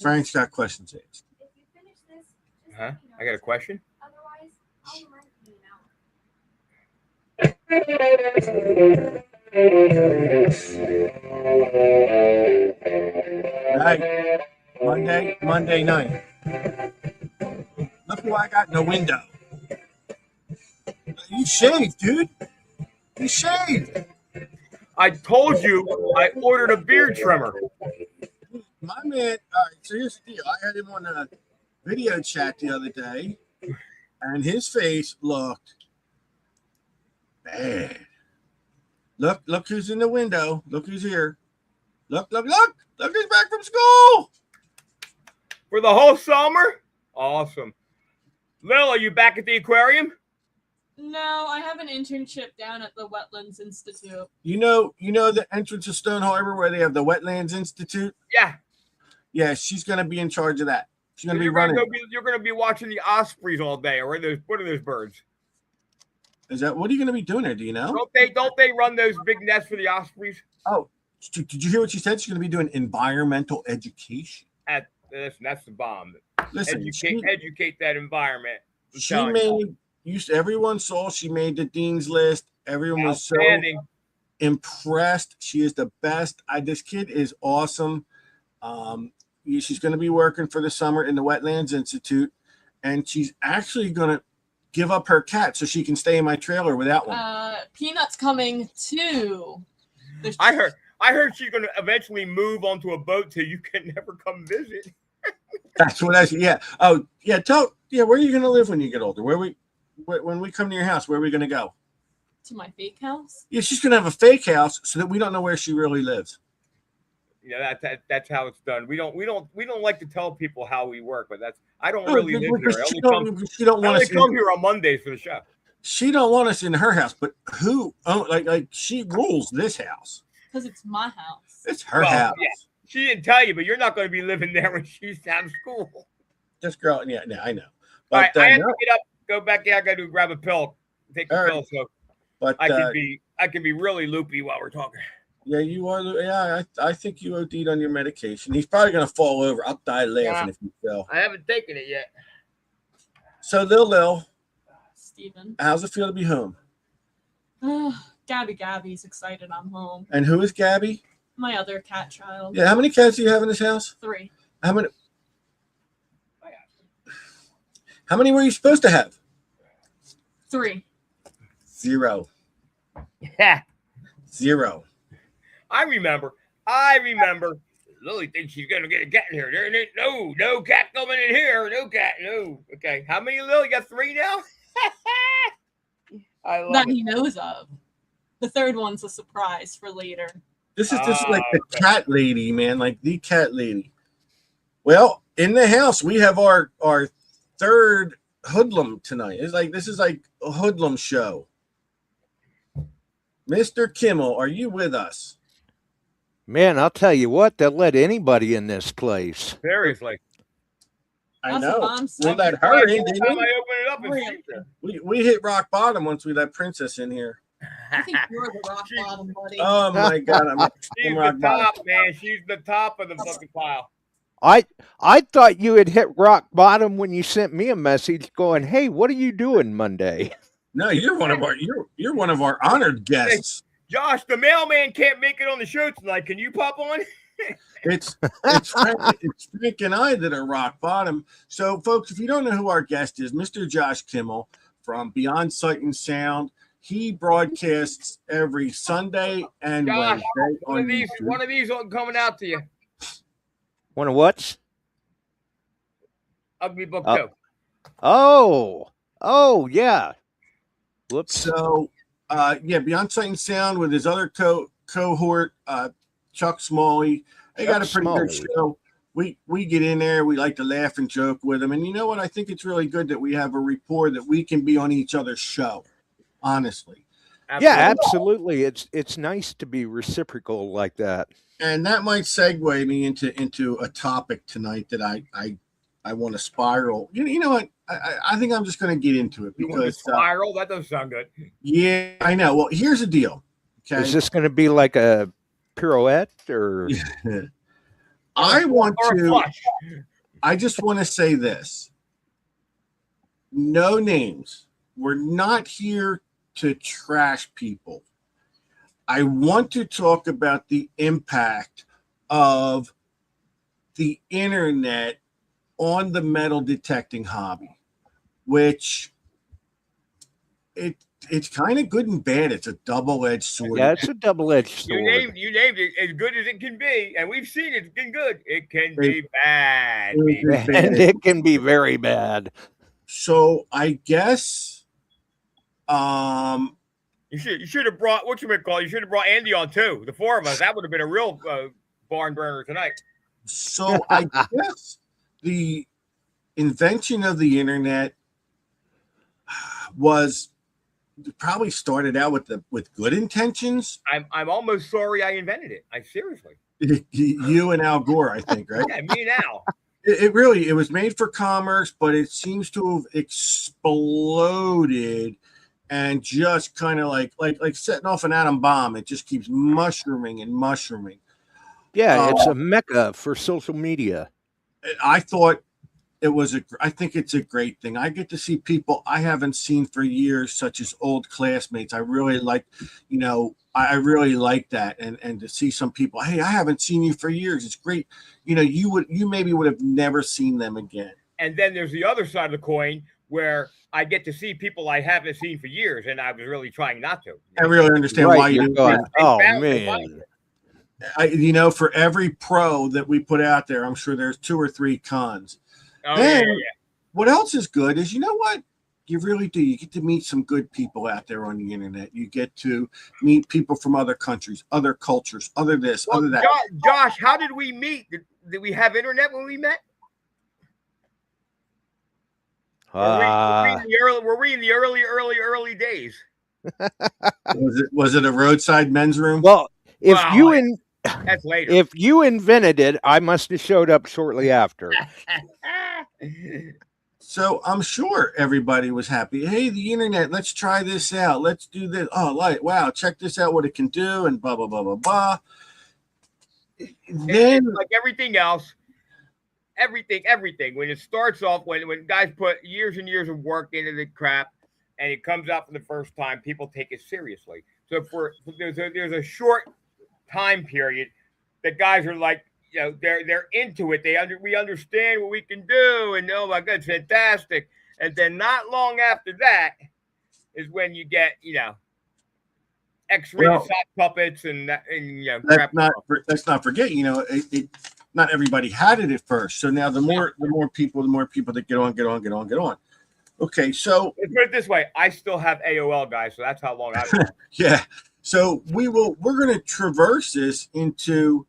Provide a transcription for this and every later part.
Frank's got questions asked. Huh? I got a question. Right. Monday night. Look who I got in the window. You shaved, dude. You shaved. I told you I ordered a beard trimmer. My man, all right, so here's the deal. I had him on a video chat the other day, and his face looked bad. Look who's in the window. Look who's here. Look who's back from school. For the whole summer? Awesome. Lil, are you back at the aquarium? No, I have an internship down at the Wetlands Institute. You know the entrance of Stone Harbor where they have the Wetlands Institute? Yeah. Yeah, she's going to be in charge of that. She's going to be running. You're going to be watching the ospreys all day. Or what are those birds? Is that what are you going to be doing there? Do you know? Don't they run those big nests for the ospreys? Oh, did you hear what she said? She's going to be doing environmental education. That's the bomb. Listen, educate that environment. Everyone saw she made the dean's list. Everyone was so impressed. She is the best. This kid is awesome. She's going to be working for the summer in the Wetlands Institute, and she's actually going to give up her cat so she can stay in my trailer without one. Peanut's coming too. I heard she's going to eventually move onto a boat so you can never come visit. That's what I said. Yeah. Oh, yeah. Where are you going to live when you get older? When we come to your house, where are we going to go? To my fake house? Yeah, she's going to have a fake house so that we don't know where she really lives. Yeah, that's how it's done. We don't like to tell people how we work, but I don't really live here. I only come here on Mondays for the show. She don't want us in her house, but who? Oh, like she rules this house because it's my house. It's her house. Yeah. She didn't tell you, but you're not going to be living there when she's out of school. This girl, yeah, I know. But, all right, I have to get up, go back there. I got to grab a pill, take a pill, so but I can be really loopy while we're talking. Yeah, you are. Yeah, I think you OD'd on your medication. He's probably going to fall over. I'll die laughing if you fell. I haven't taken it yet. So, Lil, Steven, how's it feel to be home? Gabby's excited I'm home. And who is Gabby? My other cat child. Yeah, how many cats do you have in this house? 3. How many were you supposed to have? 3. 0. Yeah. 0. I remember. Lily thinks she's gonna get a cat in here. There ain't no cat coming in here. No cat. No. Okay. How many, Lily? You got 3 now? I love that it. he knows of. The 3rd one's a surprise for later. This is like the cat lady, man, like the cat lady. Well, in the house, we have our 3rd hoodlum tonight. This is like a hoodlum show. Mr. Kimmel, are you with us? Man, I'll tell you what, they'll let anybody in this place. Seriously. I know. We let her in, didn't we? I open it up we hit rock bottom once we let Princess in here. I think you're the rock bottom, buddy. Oh my God! She's the top, man. She's the top of the fucking pile. I thought you had hit rock bottom when you sent me a message going, "Hey, what are you doing Monday?" No, you're one of our honored guests. Hey, Josh, the mailman can't make it on the show tonight. Can you pop on? It's Frank and I that are rock bottom. So, folks, if you don't know who our guest is, Mr. Josh Kimmel from Beyond Sight and Sound. He broadcasts every Sunday and Josh, Wednesday on YouTube. One of these coming out to you. One of what? Ugly Book 2. Oh, yeah. Whoops. So, Beyond Sight and Sound with his other cohort, Chuck Smalley. They got a pretty good show. We get in there. We like to laugh and joke with them. And you know what? I think it's really good that we have a rapport that we can be on each other's show. Honestly. Yeah, absolutely. It's nice to be reciprocal like that. And that might segue me into a topic tonight that I want to spiral. You know what? I think I'm just going to get into it because spiral. That doesn't sound good. Yeah, I know. Well, here's the deal. Okay, is this going to be like a pirouette or? I want or a to. flush. I just want to say this. No names. We're not here to trash people. I want to talk about the impact of the internet on the metal detecting hobby, which it's kind of good and bad. It's a double-edged sword. Yeah, it's a double-edged sword. You named it as good as it can be, and we've seen it. It's been good. It can be bad, And it can be very bad. So I guess you should have brought You should have brought Andy on too. The four of us. That would have been a real barn burner tonight. So I guess the invention of the internet was probably started out with good intentions. I'm almost sorry I invented it. Seriously. You and Al Gore, I think, right? Yeah, me and Al. It was made for commerce, but it seems to have exploded and just kind of like setting off an atom bomb. It just keeps mushrooming and mushrooming. Yeah, it's a mecca for social media. I think it's a great thing. I get to see people I haven't seen for years, such as old classmates. I really like, I really like that. And to see some people, hey, I haven't seen you for years. It's great. You maybe would have never seen them again. And then there's the other side of the coin where I get to see people I haven't seen for years, and I was really trying not to. I really understand why you're going. Oh man. For every pro that we put out there, I'm sure there's 2 or 3 cons. Oh, then, yeah. What else is good is, you know what? You really do. You get to meet some good people out there on the internet. You get to meet people from other countries, other cultures, other this, other that. Josh, how did we meet? Did we have internet when we met? Were we in the early days? Was it a roadside men's room? Well, that's later. If you invented it, I must have showed up shortly after. So I'm sure everybody was happy. Hey, the internet, let's try this out. Let's do this. Oh, wow, check this out, what it can do, and blah, blah, blah, blah, blah. Then, like everything else, everything. When it starts off, when guys put years and years of work into the crap, and it comes out for the first time, people take it seriously. So there's a short time period that guys are like, they're into it. We understand what we can do, and oh my God, it's fantastic. And then not long after that is when you get X-rated sock puppets and crap. Let's not forget, not everybody had it at first. So now the more people that get on. Okay, so let's put it this way: I still have AOL, guys. So that's how long I've been. Yeah. So we're going to traverse this into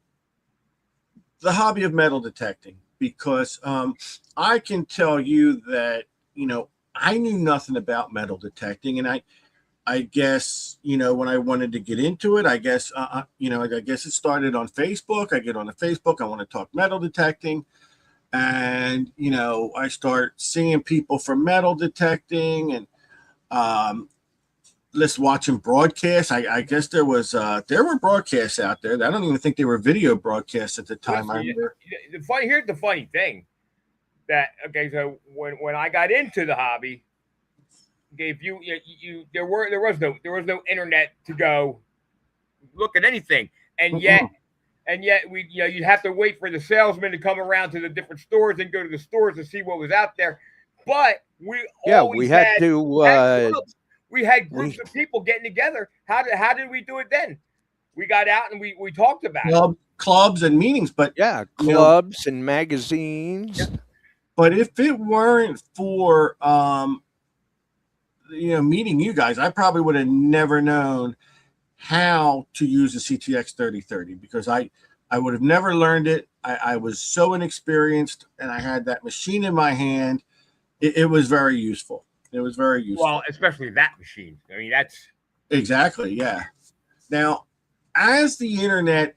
the hobby of metal detecting, because I can tell you that, I knew nothing about metal detecting. And I guess, when I wanted to get into it, I guess it started on Facebook. I get on the Facebook. I want to talk metal detecting. And, I start seeing people from metal detecting and let's watch them broadcast. I guess there were broadcasts out there. I don't even think they were video broadcasts at the time. Here's the funny thing. So when I got into the hobby, there was no internet to go look at anything, and yet we you'd have to wait for the salesman to come around to the different stores and go to the stores to see what was out there. But we had groups of people getting together. How did we do it then? We got out and we talked about it. Clubs and meetings, but clubs and magazines. Yeah. But if it weren't for meeting you guys, I probably would have never known how to use a CTX 3030, because I would have never learned it. I was so inexperienced, and I had that machine in my hand. It was very useful. It was very useful. Well, especially that machine. I mean, that's exactly, yeah. Now, as the internet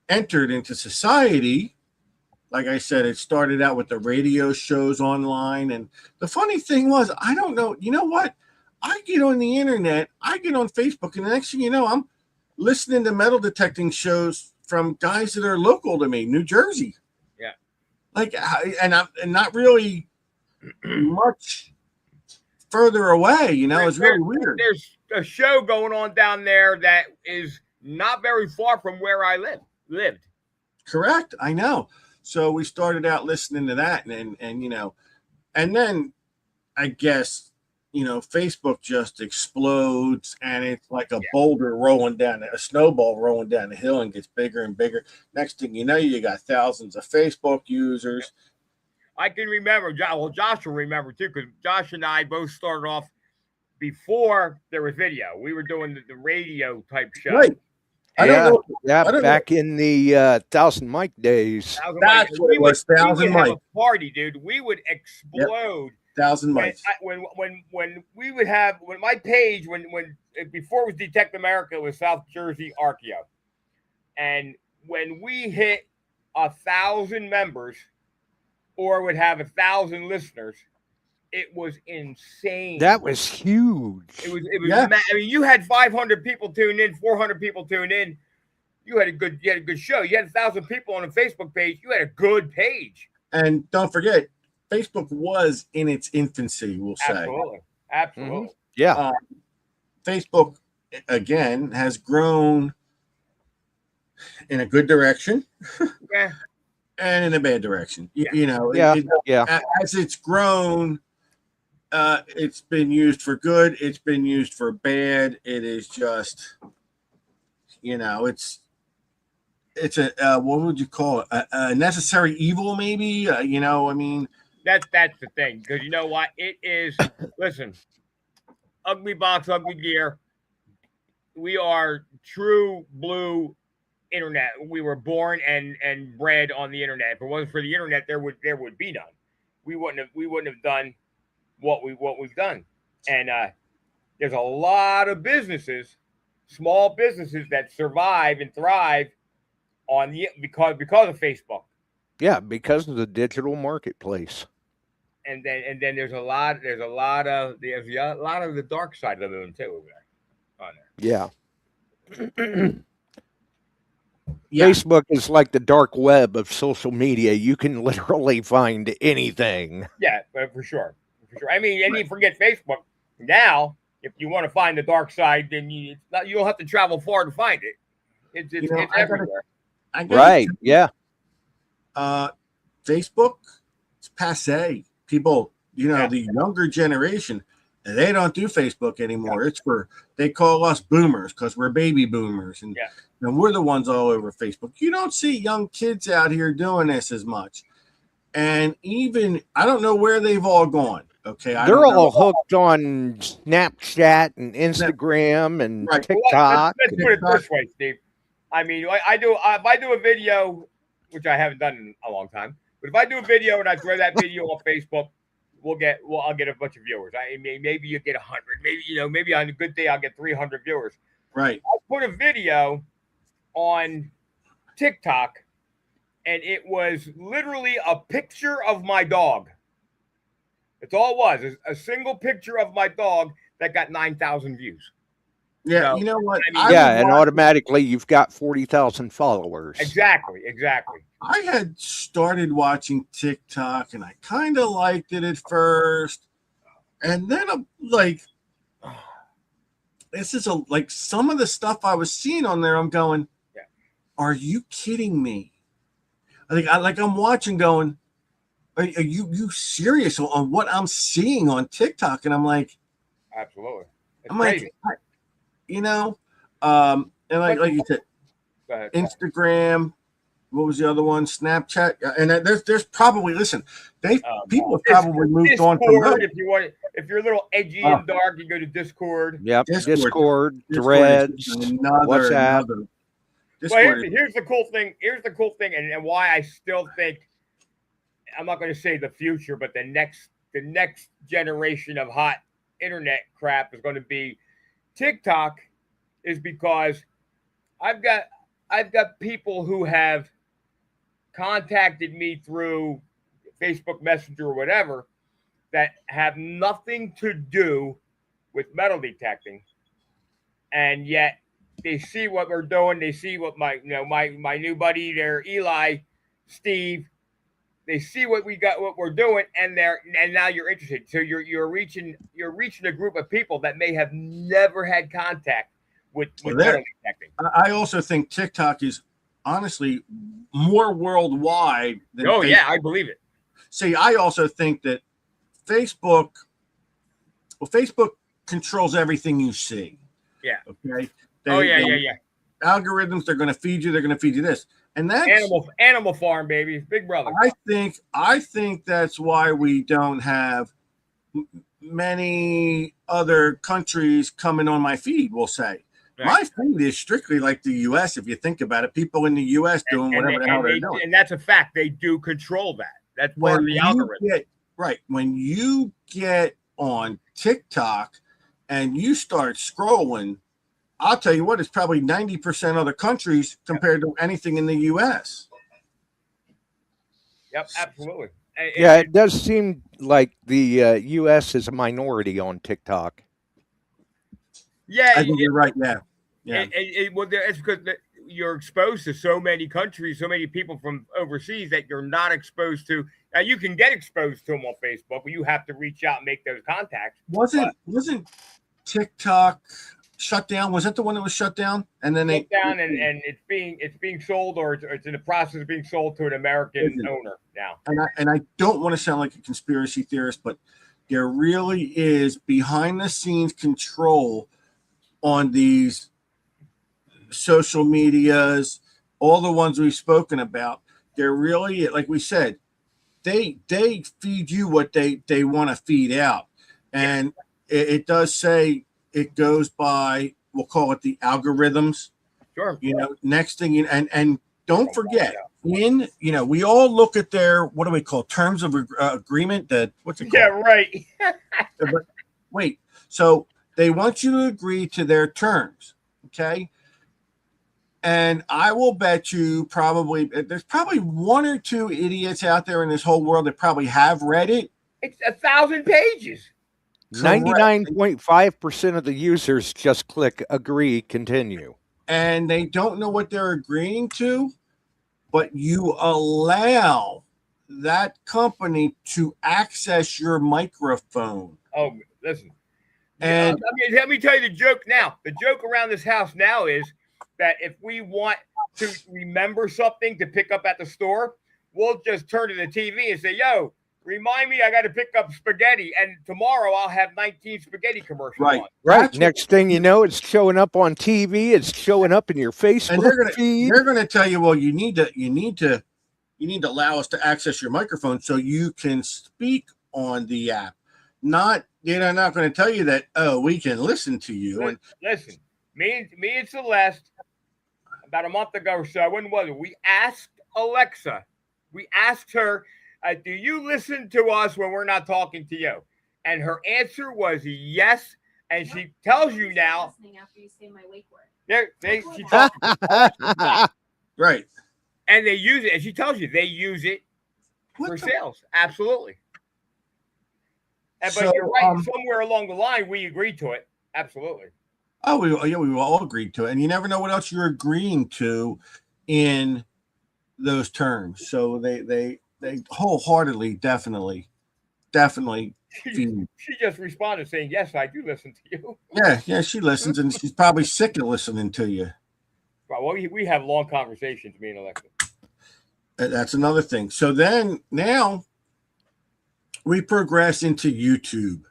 entered into society, like I said, it started out with the radio shows online. And the funny thing was, I don't know, you know what? I get on the internet, I get on Facebook, and the next thing you know, I'm listening to metal detecting shows from guys that are local to me, New Jersey. Yeah. Like, and not really much further away, you know. It's really weird. There's a show going on down there that is not very far from where I lived. Correct. I know. So we started out listening to that, and you know, and then I guess, you know, Facebook just explodes, and it's like a boulder rolling down, a snowball rolling down the hill, and gets bigger and bigger. Next thing you know, you got thousands of Facebook users. I can remember, well, Josh will remember too, because Josh and I both started off before there was video. We were doing the radio type show. Right. Back in the 1,000 mic days. That's what it was. 1,000 mic. We would have a party, dude. We would explode. 1,000 mics. When we would have, when my page, when before it was Detect America, it was South Jersey Archeo, and when we hit 1,000 members, or would have 1,000 listeners, it was insane. That was huge. It was. I mean, you had 500 people tune in, 400 people tune in. You had a good show. You had 1,000 people on a Facebook page. You had a good page. And don't forget, Facebook was in its infancy, we'll say. Absolutely. Mm-hmm. Yeah. Facebook, again, has grown in a good direction. Yeah. And in a bad direction. You know, as it's grown, it's been used for good. It's been used for bad. It is just, you know, it's a what would you call it? A necessary evil, maybe. You know, I mean, that's the thing, because you know what it is. Listen, Ugly Box, Ugly Gear. We are true blue internet. We were born and bred on the internet. If it wasn't for the internet, there would be none. We wouldn't have done what we've done. And there's a lot of businesses, small businesses, that survive and thrive on because of Facebook. Yeah, because of the digital marketplace. And then there's a lot of the dark side of them too over there. On there. Yeah. Facebook is like the dark web of social media. You can literally find anything. Yeah, for sure. I mean, and you forget Facebook. Now, if you want to find the dark side, then you don't have to travel far to find it. It's everywhere. Right, yeah. Facebook, it's passe. People, you know, the younger generation, they don't do Facebook anymore. It's they call us boomers because we're baby boomers. And we're the ones all over Facebook. You don't see young kids out here doing this as much. And even, I don't know where they've all gone. Okay. They're all hooked on Snapchat and Instagram and TikTok. Let's put it this way, Steve. I mean, if I do a video, which I haven't done in a long time, but if I do a video and I throw that video on Facebook, I'll get a bunch of viewers. I mean, maybe you get 100. Maybe on a good day I'll get 300 viewers. Right. I put a video on TikTok, and it was literally a picture of my dog. That's all it was. A single picture of my dog that got 9,000 views. Yeah, so, you know what? I mean, and automatically you've got 40,000 followers. Exactly. I had started watching TikTok, and I kind of liked it at first, and then I'm like, this is like some of the stuff I was seeing on there. I'm going, are you kidding me? I'm watching, going, are you serious on what I'm seeing on TikTok? And I'm like, absolutely. I'm crazy. Like, you know, and like you said, Instagram. What was the other one? Snapchat. And there's probably, listen, people have probably moved Discord, on from that. If you're a little edgy and dark, you go to Discord. Yep. Discord, Threads, WhatsApp. Well, here's the cool thing. And why I still think, I'm not going to say the future, but the next generation of hot internet crap is going to be TikTok, is because I've got people who have contacted me through Facebook Messenger or whatever that have nothing to do with metal detecting, and yet They see what we're doing. They see what my new buddy there, Eli, Steve. They see what we got, what we're doing, and now you're interested. So you're reaching a group of people that may have never had contact with metal detecting. I also think TikTok is honestly more worldwide than Facebook. Yeah, I believe it. See, I also think that Facebook controls everything you see. Yeah. Okay. Yeah. Algorithms, they're going to feed you. They're going to feed you this, and that's Animal Farm, baby, Big Brother. I think that's why we don't have many other countries coming on my feed. We'll say. Right. My feed is strictly like the U.S. If you think about it, people in the U.S. doing whatever the hell they're doing, and that's a fact. They do control that. That's part of the algorithm. When you get on TikTok and you start scrolling, I'll tell you what, it's probably 90% other countries compared to anything in the U.S. Yep, absolutely. Yeah, it does seem like the U.S. is a minority on TikTok. Yeah, I think you're right. Yeah. Well, it's because you're exposed to so many countries, so many people from overseas that you're not exposed to. Now you can get exposed to them on Facebook, but you have to reach out and make those contacts. Wasn't TikTok shut down? Was that the one that was shut down? And then shut down, and it's being sold, or it's in the process of being sold to an American owner now. And I don't want to sound like a conspiracy theorist, but there really is behind the scenes control on these social medias, all the ones we've spoken about. They're really, like we said, they feed you what they want to feed out. And it does say it goes by, we'll call it the algorithms. Sure. Next thing, and don't forget, we all look at their, what do we call, terms of agreement, that what's it called? Yeah, right. But wait, so they want you to agree to their terms, okay? And I will bet you there's probably one or two idiots out there in this whole world that probably have read it. It's 1,000 pages. 99.5% of the users just click agree, continue. And they don't know what they're agreeing to, but you allow that company to access your microphone. Oh, listen. And let me tell you the joke now. The joke around this house now is that if we want to remember something to pick up at the store, we'll just turn to the TV and say, yo, remind me I got to pick up spaghetti. And tomorrow I'll have 19 spaghetti commercials on. Right. Next thing you know, it's showing up on TV. It's showing up in your Facebook feed. They're going to tell you, well, you need to allow us to access your microphone so you can speak on the app. They're not going to tell you that, we can listen to you. Listen, me and Celeste, about a month ago or so, when was it? We asked Alexa, her, do you listen to us when we're not talking to you? And her answer was yes. And she tells you now. Listening after you say my wake word. Right. And they use it. And she tells you they use it for sales. Absolutely. But you're right. Somewhere along the line, we agreed to it. Absolutely. Oh, we all agreed to it. And you never know what else you're agreeing to in those terms. So they wholeheartedly, definitely. She just responded saying, yes, I do listen to you. Yeah, she listens, and she's probably sick of listening to you. Well, we have long conversations, me and Alexa. That's another thing. So then now we progress into YouTube,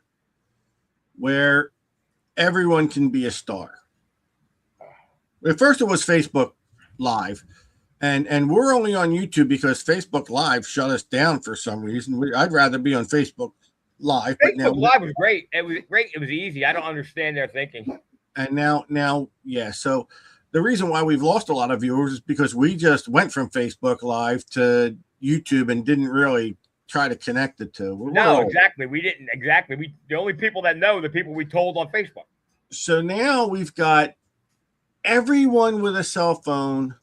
where everyone can be a star. At first it was Facebook Live, and we're only on YouTube because Facebook Live shut us down for some reason. I'd rather be on Facebook Live. Facebook Live was great. It was great. It was easy. I don't understand their thinking. And now, yeah. So the reason why we've lost a lot of viewers is because we just went from Facebook Live to YouTube and didn't really try to connect the two. Exactly. We didn't. Exactly. The only people that know the people we told on Facebook. So now we've got everyone with a cell phone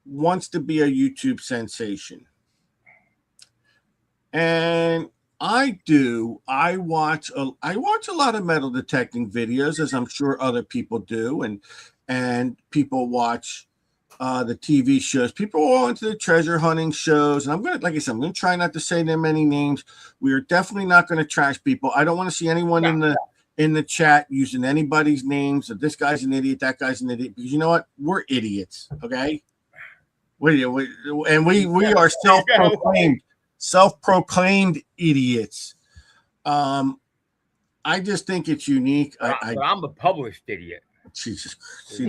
wants to be a YouTube sensation. And I do. I watch a lot of metal detecting videos, as I'm sure other people do, and people watch the TV shows. People are all into the treasure hunting shows, and I'm gonna, like I said, I'm gonna try not to say them many names. We are definitely not going to trash people. I don't want to see anyone in the chat using anybody's names. That this guy's an idiot, that guy's an idiot, because you know what? We're idiots. Okay. We are self-proclaimed idiots. I just think it's unique. But I'm a published idiot. Jesus Christ. See,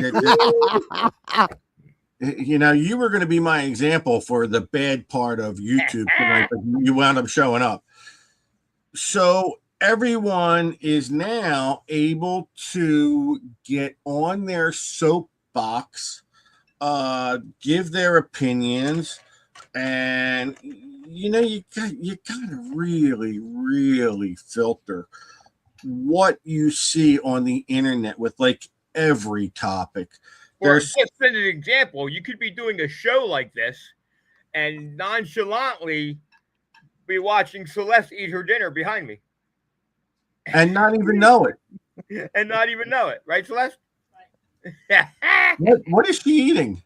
you know, you were going to be my example for the bad part of YouTube tonight, but you wound up showing up. So everyone is now able to get on their soapbox, give their opinions, and you know, you got to really filter what you see on the internet with like every topic. Just as an example, you could be doing a show like this and nonchalantly be watching Celeste eat her dinner behind me. And not even know it. Right, Celeste? What is she eating?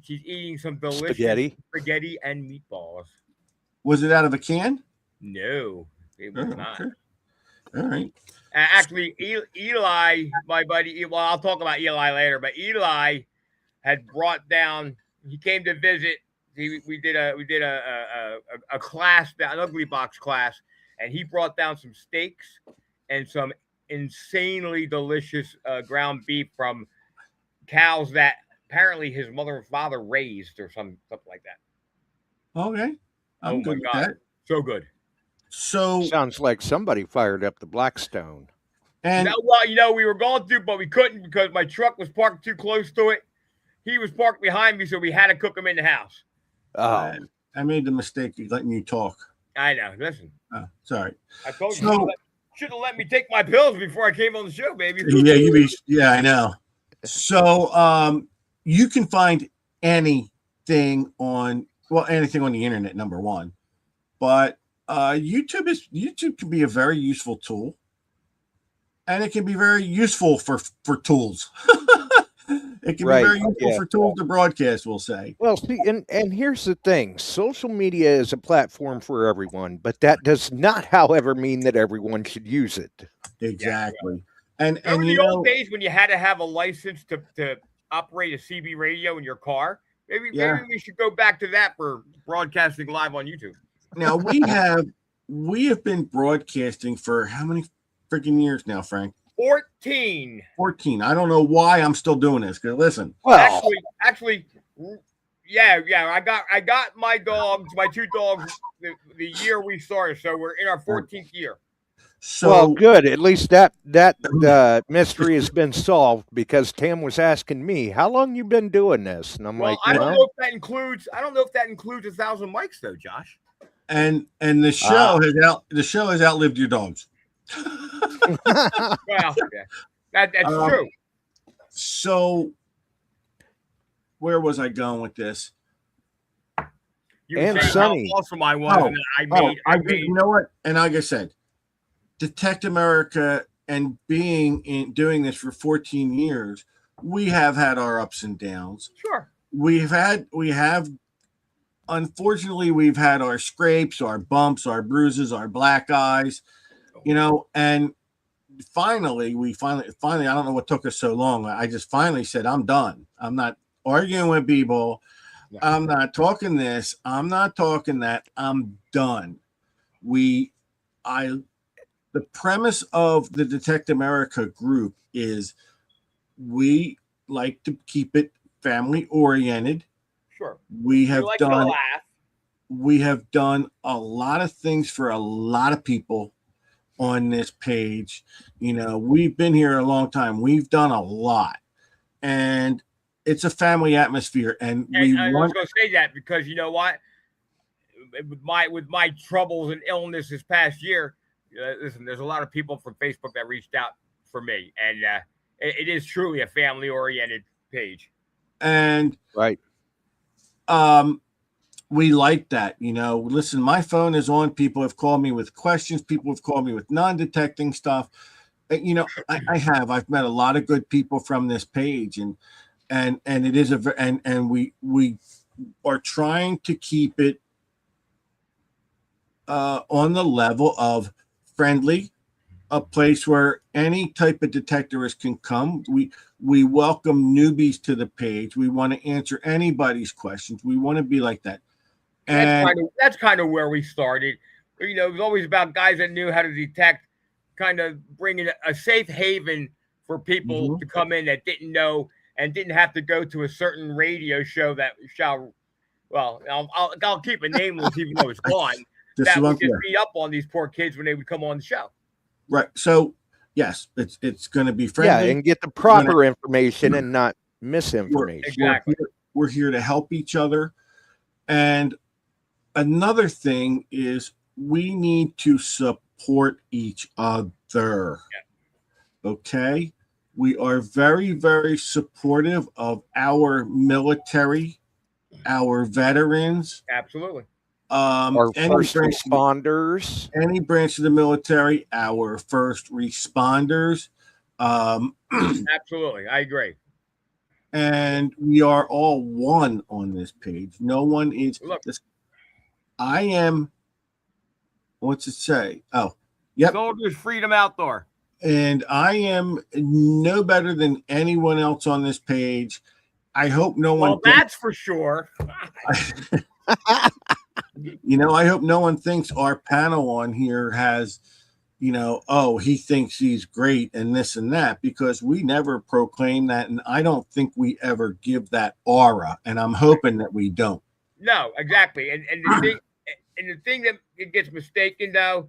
She's eating some delicious spaghetti and meatballs. Was it out of a can? No, it was not. Okay. All right. Actually, Eli, my buddy, well, I'll talk about Eli later, but Eli had brought down, he came to visit. We did a class, an ugly box class, and he brought down some steaks and some insanely delicious ground beef from cows that apparently his mother and father raised or something like that. Okay. I'm good with that. So good. So sounds like somebody fired up the Blackstone. And we were going to, but we couldn't because my truck was parked too close to it. He was parked behind me, so we had to cook him in the house. Oh, I made the mistake of letting you talk. I know. Listen. Sorry. I told you should have let me take my pills before I came on the show, baby. Yeah, I know. So you can find anything on the internet, number one. But YouTube can be a very useful tool. And it can be very useful for tools. It can be very useful for tools to broadcast, we'll say. Well, see, and here's the thing. Social media is a platform for everyone, but that does not, however, mean that everyone should use it. Exactly. Yeah. And in the old days when you had to have a license to operate a CB radio in your car, maybe we should go back to that for broadcasting live on YouTube. Now, we have been broadcasting for how many freaking years now, Frank? 14. I don't know why I'm still doing this. Because listen, actually, yeah. I got my two dogs, the year we started. So we're in our 14th year. So well, good. At least that mystery has been solved because Tam was asking me, "How long you been doing this?" And I'm like, I don't know if that includes 1,000 mics though, Josh. And the show has outlived your dogs. Well, yeah. That's true. So, where was I going with this? And Sonny, how awesome I was. You know what? And like I said, Detect America and doing this for 14 years, we have had our ups and downs. Sure. Unfortunately, we've had our scrapes, our bumps, our bruises, our black eyes, you know, and finally, I don't know what took us so long. I just finally said, I'm done. I'm not arguing with people. Yeah. I'm not talking this. I'm not talking that. I'm done. The premise of the Detect America group is we like to keep it family oriented. Sure. We have done a lot of things for a lot of people on this page. You know, we've been here a long time. We've done a lot, and it's a family atmosphere. And I was going to say that because you know what, with my troubles and illness this past year, listen, there's a lot of people from Facebook that reached out for me, and it is truly a family oriented page. And right. we like that. You know, listen, my phone is on. People have called me with questions. People have called me with non-detecting stuff. You know, I've met a lot of good people from this page, and it is and we are trying to keep it on the level of friendly, a place where any type of detectorist can come. We welcome newbies to the page. We want to answer anybody's questions. We want to be like that. And that's kind of where we started. You know, it was always about guys that knew how to detect, kind of bringing a safe haven for people to come in that didn't know and didn't have to go to a certain radio show that I'll keep it nameless even though it's gone. That would just beat up on these poor kids when they would come on the show. Right. So yes, it's going to be friendly. Yeah, and get the proper information and not misinformation. Exactly. We're here to help each other. And another thing is we need to support each other. Yeah. Okay. We are very, very supportive of our military, our veterans. Absolutely. Our first responders. Any branch of the military, our first responders. Absolutely. I agree. And we are all one on this page. No one is. Look. I am. What's it say? Oh, yep. Soldiers Freedom Outdoor. And I am no better than anyone else on this page. I hope no one. Well, that's for sure. You know, I hope no one thinks our panel on here has, you know, oh, he thinks he's great and this and that, because we never proclaim that. And I don't think we ever give that aura. And I'm hoping that we don't. No, exactly. And the thing that it gets mistaken, though,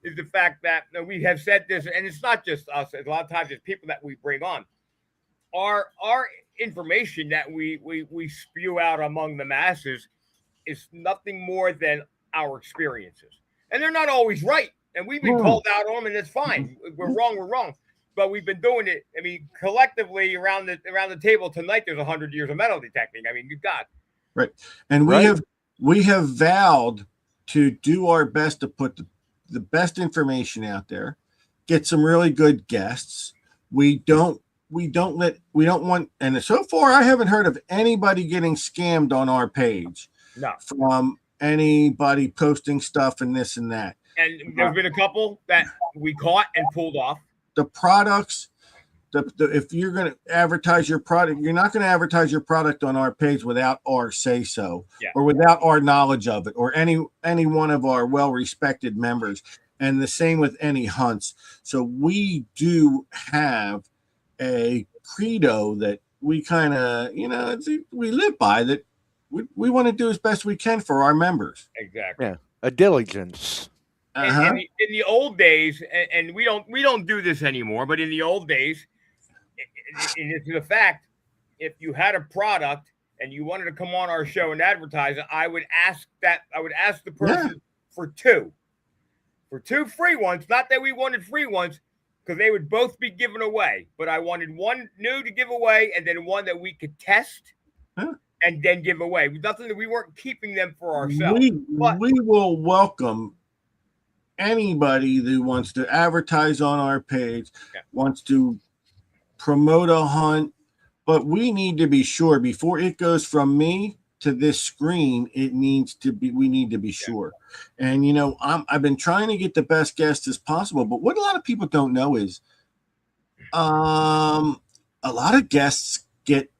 is the fact that we have said this, and it's not just us. A lot of times it's people that we bring on. Our information that we spew out among the masses is nothing more than our experiences. And they're not always right. And we've been called out on them, and it's fine. We're wrong. But we've been doing it. I mean, collectively around the table tonight, there's 100 years of metal detecting. I mean, good God. Right. And we have vowed to do our best to put the best information out there, get some really good guests. We don't want, and so far I haven't heard of anybody getting scammed on our page. No. From anybody posting stuff and this and that. And there's been a couple that we caught and pulled off. The products, if you're going to advertise your product, you're not going to advertise your product on our page without our say so, or without our knowledge of it, or any one of our well-respected members. And the same with any hunts. So we do have a credo that we kind of, you know, we live by, that we want to do as best we can for our members. Exactly. Yeah. A diligence. In the old days, and we don't do this anymore, but in the old days, and it's the fact, if you had a product and you wanted to come on our show and advertise it, I would ask the person for two free ones. Not that we wanted free ones, because they would both be given away, but I wanted one new to give away and then one that we could test and then give away. Nothing that we weren't keeping them for ourselves. We will welcome anybody who wants to advertise on our page, wants to promote a hunt, but we need to be sure before it goes from me to this screen. We need to be sure. And, you know, I've been trying to get the best guests as possible, but what a lot of people don't know is a lot of guests get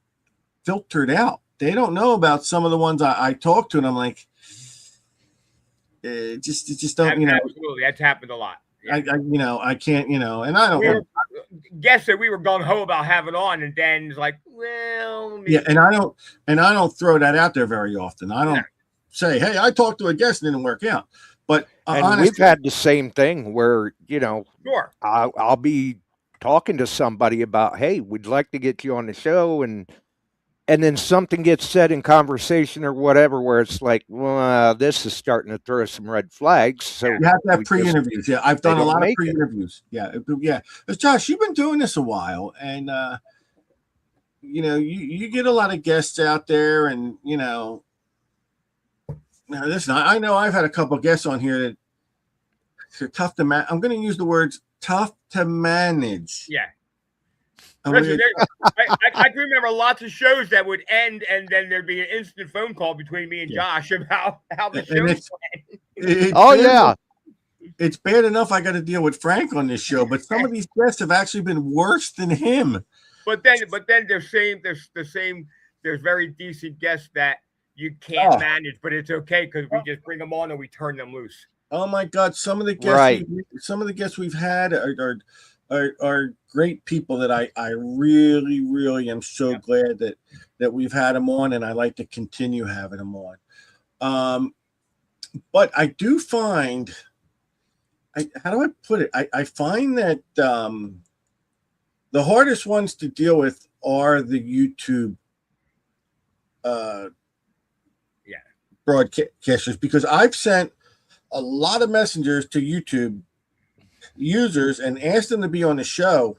filtered out. They don't know about some of the ones I talk to, and I'm like, just don't, you know. Absolutely, that's happened a lot. Yeah. I can't, you know, and I don't guess that we were gung ho about having on, and then it's like, well, maybe. Yeah, and I don't throw that out there very often. I don't say, hey, I talked to a guest and it didn't work out. But honestly, we've had the same thing where, you know, I'll be talking to somebody about, hey, we'd like to get you on the show, and then something gets said in conversation or whatever where it's like, well, this is starting to throw some red flags. So you have to have pre-interviews. Yeah, I've done a lot of pre-interviews. Yeah. Because Josh, you've been doing this a while, and you know, you get a lot of guests out there, and you know, Now, listen, I know I've had a couple of guests on here that are tough to manage. I'm going to use the words tough to manage. Yeah. Listen, I can remember lots of shows that would end, and then there'd be an instant phone call between me and Josh about how the show went. Yeah. It's bad enough I got to deal with Frank on this show, but some of these guests have actually been worse than him. But then there's very decent guests that you can't manage, but it's okay because we just bring them on and we turn them loose. Oh my God! Some of the guests, we've had are great people that I really, really am so glad that we've had them on, and I like to continue having them on. But I do find, how do I put it? I find that the hardest ones to deal with are the YouTube broadcasters, because I've sent a lot of messengers to YouTube users and asked them to be on the show,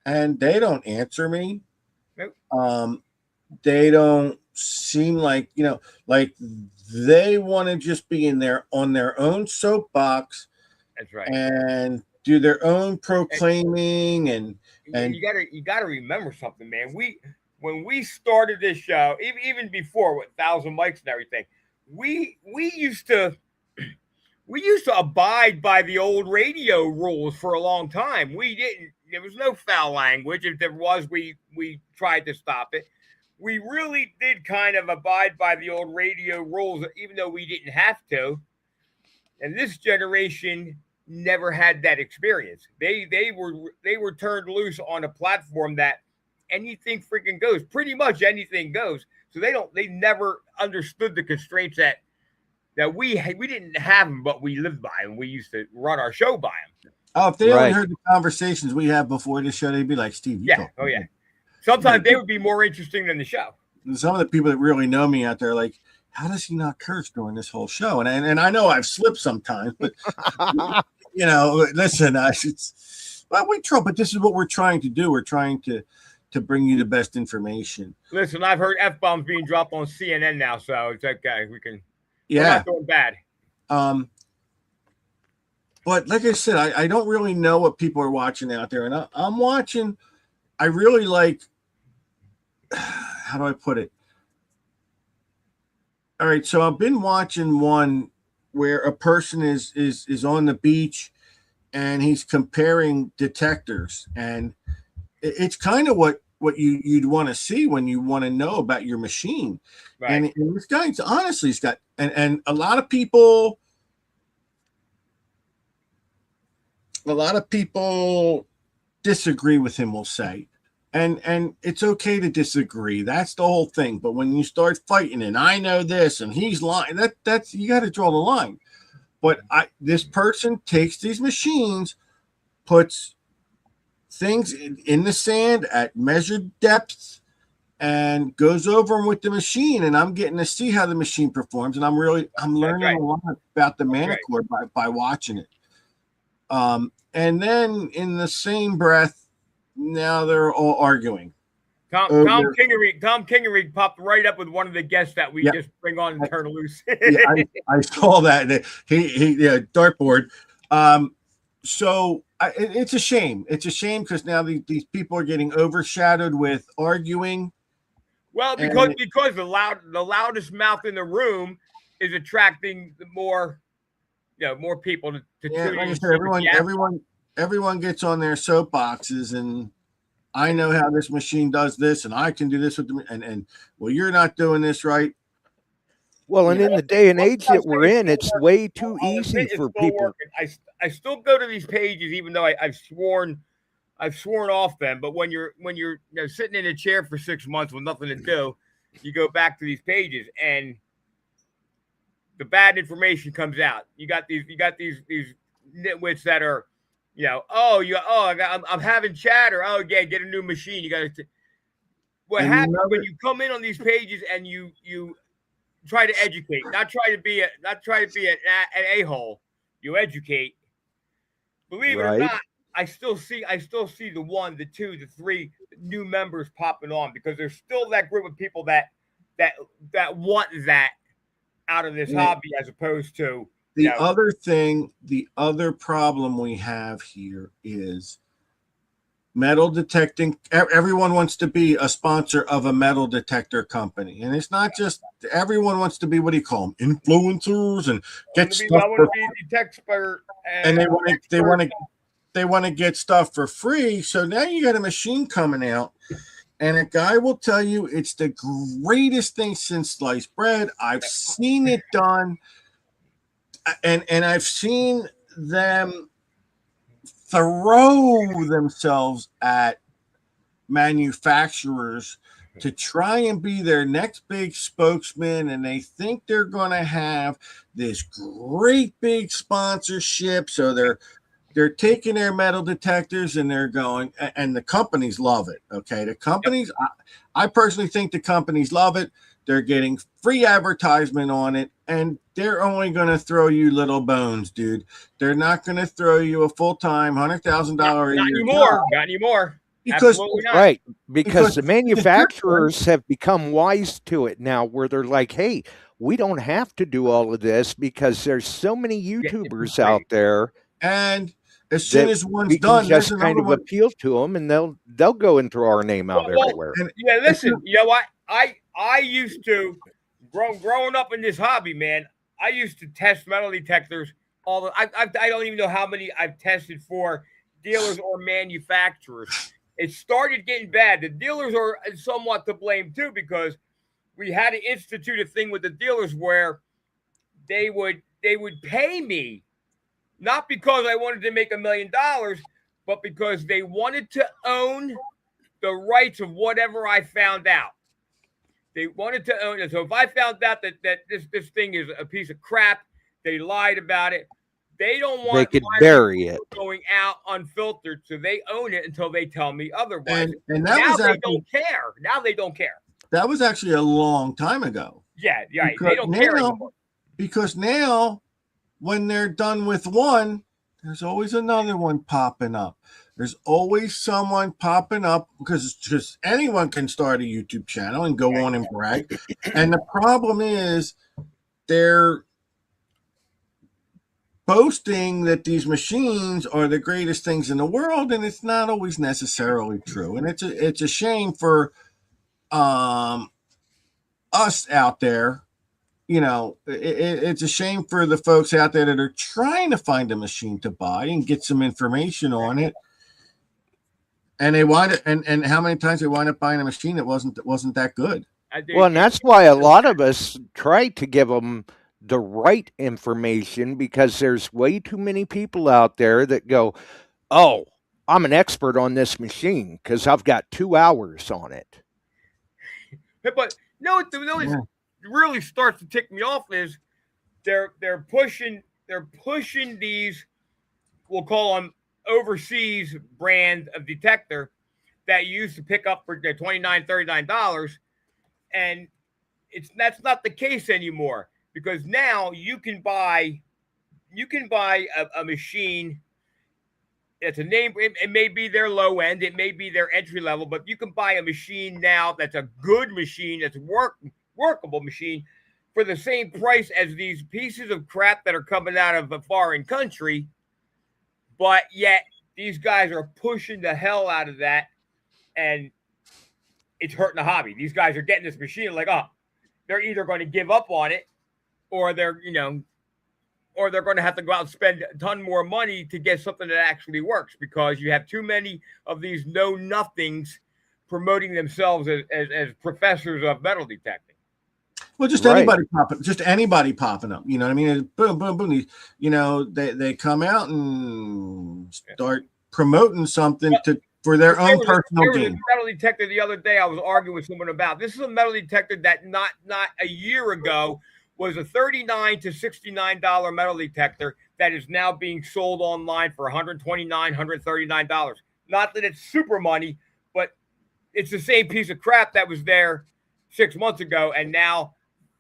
and they don't answer me. Nope. They don't seem like, like they want to just be on their own soapbox. That's right. And do their own proclaiming and you gotta remember something, man. When we started this show, even before with 1,000 mics and everything, we used to abide by the old radio rules for a long time. There was no foul language. If there was, we tried to stop it. We really did kind of abide by the old radio rules, even though we didn't have to. And this generation never had that experience. They were turned loose on a platform that anything freaking goes. Pretty much anything goes. So they never understood the constraints that we didn't have them, but we lived by them. We used to run our show by them. Oh, if they only heard the conversations we had before the show, they'd be like, Steve, Sometimes they would be more interesting than the show. Some of the people that really know me out there are like, how does he not curse during this whole show? And I know I've slipped sometimes, but listen, we try, but this is what we're trying to do. We're trying to bring you the best information. Listen, I've heard F-bombs being dropped on CNN now, so it's okay. We're not doing bad. But like I said, I don't really know what people are watching out there, and I'm watching. I really like. How do I put it? All right, so I've been watching one where a person is on the beach, and he's comparing detectors, and it's kind of what you'd want to see when you want to know about your machine. Right. And this guy's honestly, he's got and a lot of people disagree with him, we'll say. And it's okay to disagree. That's the whole thing. But when you start fighting, and I know this, and he's lying, that's you got to draw the line. But this person takes these machines, puts things in the sand at measured depths, and goes over them with the machine. And I'm getting to see how the machine performs, and I'm learning a lot about the manicore by watching it. And then in the same breath, now they're all arguing. Tom Kingery popped right up with one of the guests that we just bring on and turn loose. I saw that. He dartboard. So it's a shame. It's a shame because now these people are getting overshadowed with arguing. Well, because the loudest mouth in the room is attracting more people to tune in. Everyone gets on their soapboxes, and I know how this machine does this, and I can do this with them. And well, you're not doing this right. Well, and in the day and age that we're in, it's way too easy for people. I still go to these pages, even though I've sworn off them. But when you're sitting in a chair for 6 months with nothing to do, you go back to these pages, and the bad information comes out. You got these nitwits that are, I'm having chatter. Oh yeah, get a new machine. You got to. What happens when you come in on these pages and you try to educate, not try to be an a-hole. You educate. Believe it or not, I still see the 1, the 2, the 3 new members popping on because there's still that group of people that want that out of this hobby as opposed to the other thing. The other problem we have here is metal detecting. Everyone wants to be a sponsor of a metal detector company, and it's not just everyone wants to be, what do you call them, influencers, and get stuff. I want to be a detector, and they want to get stuff for free. So now you got a machine coming out, and a guy will tell you it's the greatest thing since sliced bread. I've seen it done, and I've seen them throw themselves at manufacturers to try and be their next big spokesman, and they think they're going to have this great big sponsorship. So they're taking their metal detectors and they're going, and the companies love it. Okay, the companies, I personally think the companies love it. They're getting free advertisement on it, and they're only going to throw you little bones, dude. They're not going to throw you a full-time $100,000 a year job. Not anymore. Because right, because the manufacturers have become wise to it now, where they're like, hey, we don't have to do all of this because there's so many YouTubers out there, and as soon as one's done, just kind of appeal to them, and they'll go and throw our name out everywhere. Listen, you know what? I used to growing up in this hobby, man. I used to test metal detectors I don't even know how many I've tested for dealers or manufacturers. It started getting bad. The dealers are somewhat to blame too, because we had to institute a thing with the dealers where they would pay me, not because I wanted to make $1 million, but because they wanted to own the rights of whatever I found out. They wanted to own it. So if I found out that this thing is a piece of crap, they lied about it. They don't want they could bury it going out unfiltered, so they own it until they tell me otherwise. And now they don't care. Now they don't care. That was actually a long time ago. Yeah, right. They don't care anymore. Because now, when they're done with one, there's always another one popping up. There's always someone popping up, because just anyone can start a YouTube channel and go on and brag. And the problem is they're boasting that these machines are the greatest things in the world, and it's not always necessarily true. And it's a shame for us out there. You know, it's a shame for the folks out there that are trying to find a machine to buy and get some information on it. And they wind up, and how many times they wind up buying a machine that wasn't that good. Well, and that's why a lot of us try to give them the right information, because there's way too many people out there that go, oh, I'm an expert on this machine because I've got 2 hours on it. But no, really starts to tick me off is they're pushing these, we'll call them overseas brand of detector that you used to pick up for $29, $39, and that's not the case anymore, because now you can buy a machine. It's a name. It may be their low end, it may be their entry level, but you can buy a machine now that's a good machine, that's workable machine, for the same price as these pieces of crap that are coming out of a foreign country. But yet these guys are pushing the hell out of that, and it's hurting the hobby. These guys are getting this machine like, oh, they're either going to give up on it, or they're going to have to go out and spend a ton more money to get something that actually works, because you have too many of these know-nothings promoting themselves as professors of metal detecting. Well, just anybody popping up. You know what I mean? Boom, boom, boom. You know, they come out and start promoting something for their own personal gain. There was a metal detector the other day I was arguing with someone about. This is a metal detector that not a year ago was a $39 to $69 metal detector that is now being sold online for $129, $139. Not that it's super money, but it's the same piece of crap that was there 6 months ago, and now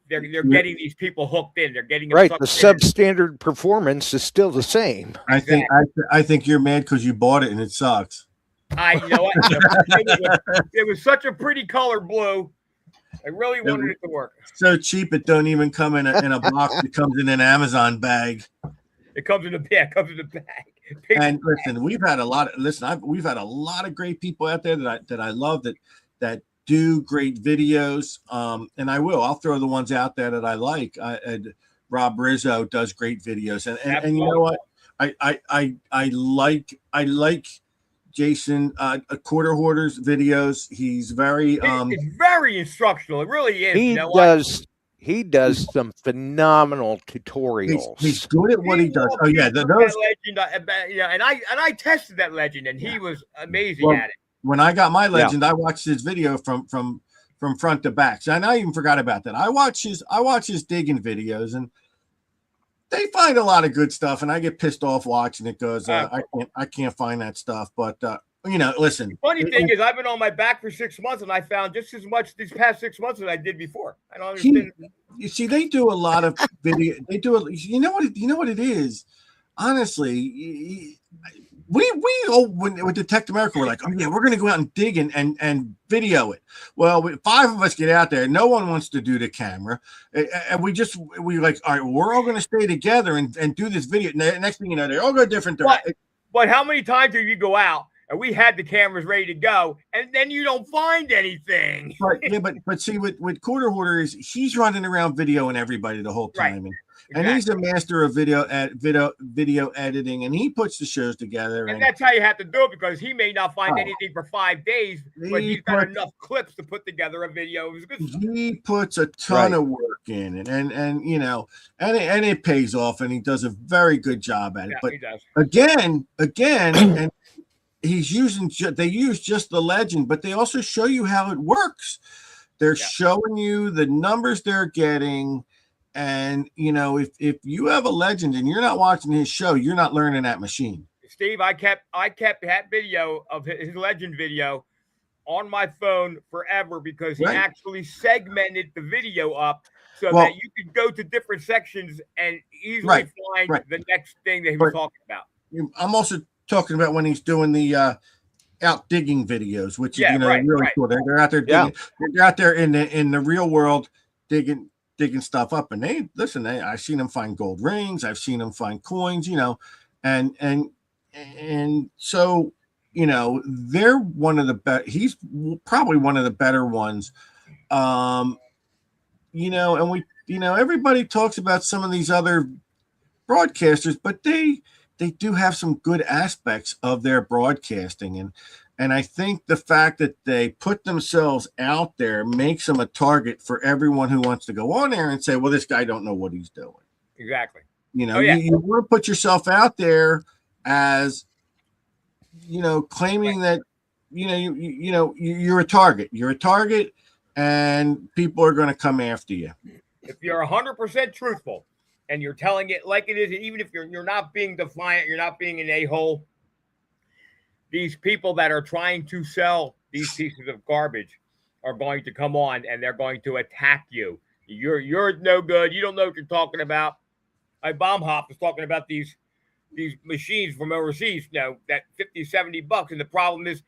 they're getting these people hooked in. They're getting them right. The substandard performance is still the same. I think you're mad because you bought it and it sucks. You know what? It was such a pretty color blue. I really wanted it to work. So cheap it don't even come in a box. It comes in an Amazon bag. It comes in a bag. And listen, we've had a lot of great people out there that I love that do great videos. And I'll throw the ones out there that I like. Rob Rizzo does great videos, and you know what? I like Jason Quarter Hoarder's videos. He's very it's very instructional. It really is. He does some phenomenal tutorials. He's good at what he does. Oh yeah, those legend. And I tested that legend, and he was amazing at it. When I got my legend, I watched his video from front to back. And I even forgot about that. I watch his digging videos, and they find a lot of good stuff, and I get pissed off watching it because I can't find that stuff. But listen. The funny thing is, I've been on my back for 6 months, and I found just as much these past 6 months as I did before. I don't understand. You see, they do a lot of video. They do. You know what it is. Honestly, we all with Detect America, we're like, oh yeah, we're going to go out and dig and video it. Well, 5 of us get out there. No one wants to do the camera, and we like, all right, we're all going to stay together and do this video. Next thing you know, they all go different directions. But how many times do you go out and we had the cameras ready to go, and then you don't find anything? But see, with Quarter Hoarder is he's running around videoing everybody the whole time. Right. And he's a master of video editing, and he puts the shows together. And that's how you have to do it, because he may not find anything for 5 days, but he's got enough clips to put together a video. He puts a ton of work in it, and it pays off, and he does a very good job at it. But he does. Again, and they use just the legend, but they also show you how it works. They're showing you the numbers they're getting. And if you have a legend and you're not watching his show, you're not learning that machine. Steve, I kept that video of his legend video on my phone forever, because he actually segmented the video up so that you could go to different sections and easily find the next thing that he was talking about. I'm also talking about when he's doing the out digging videos, which is really cool. They're out there digging. They're out there in the real world digging stuff up, and I've seen them find gold rings, I've seen them find coins, and so they're one of the best. He's probably one of the better ones, and we everybody talks about some of these other broadcasters, but they do have some good aspects of their broadcasting, and I think the fact that they put themselves out there makes them a target for everyone who wants to go on there and say, well, this guy don't know what he's doing. Exactly. You want to put yourself out there as, claiming that, you're a target. You're a target, and people are going to come after you. If you're 100% truthful and you're telling it like it is, and even if you're not being defiant, you're not being an a-hole, these people that are trying to sell these pieces of garbage are going to come on, and they're going to attack you. You're no good. You don't know what you're talking about. Bombhop was talking about these machines from overseas, that $50-$70, and the problem is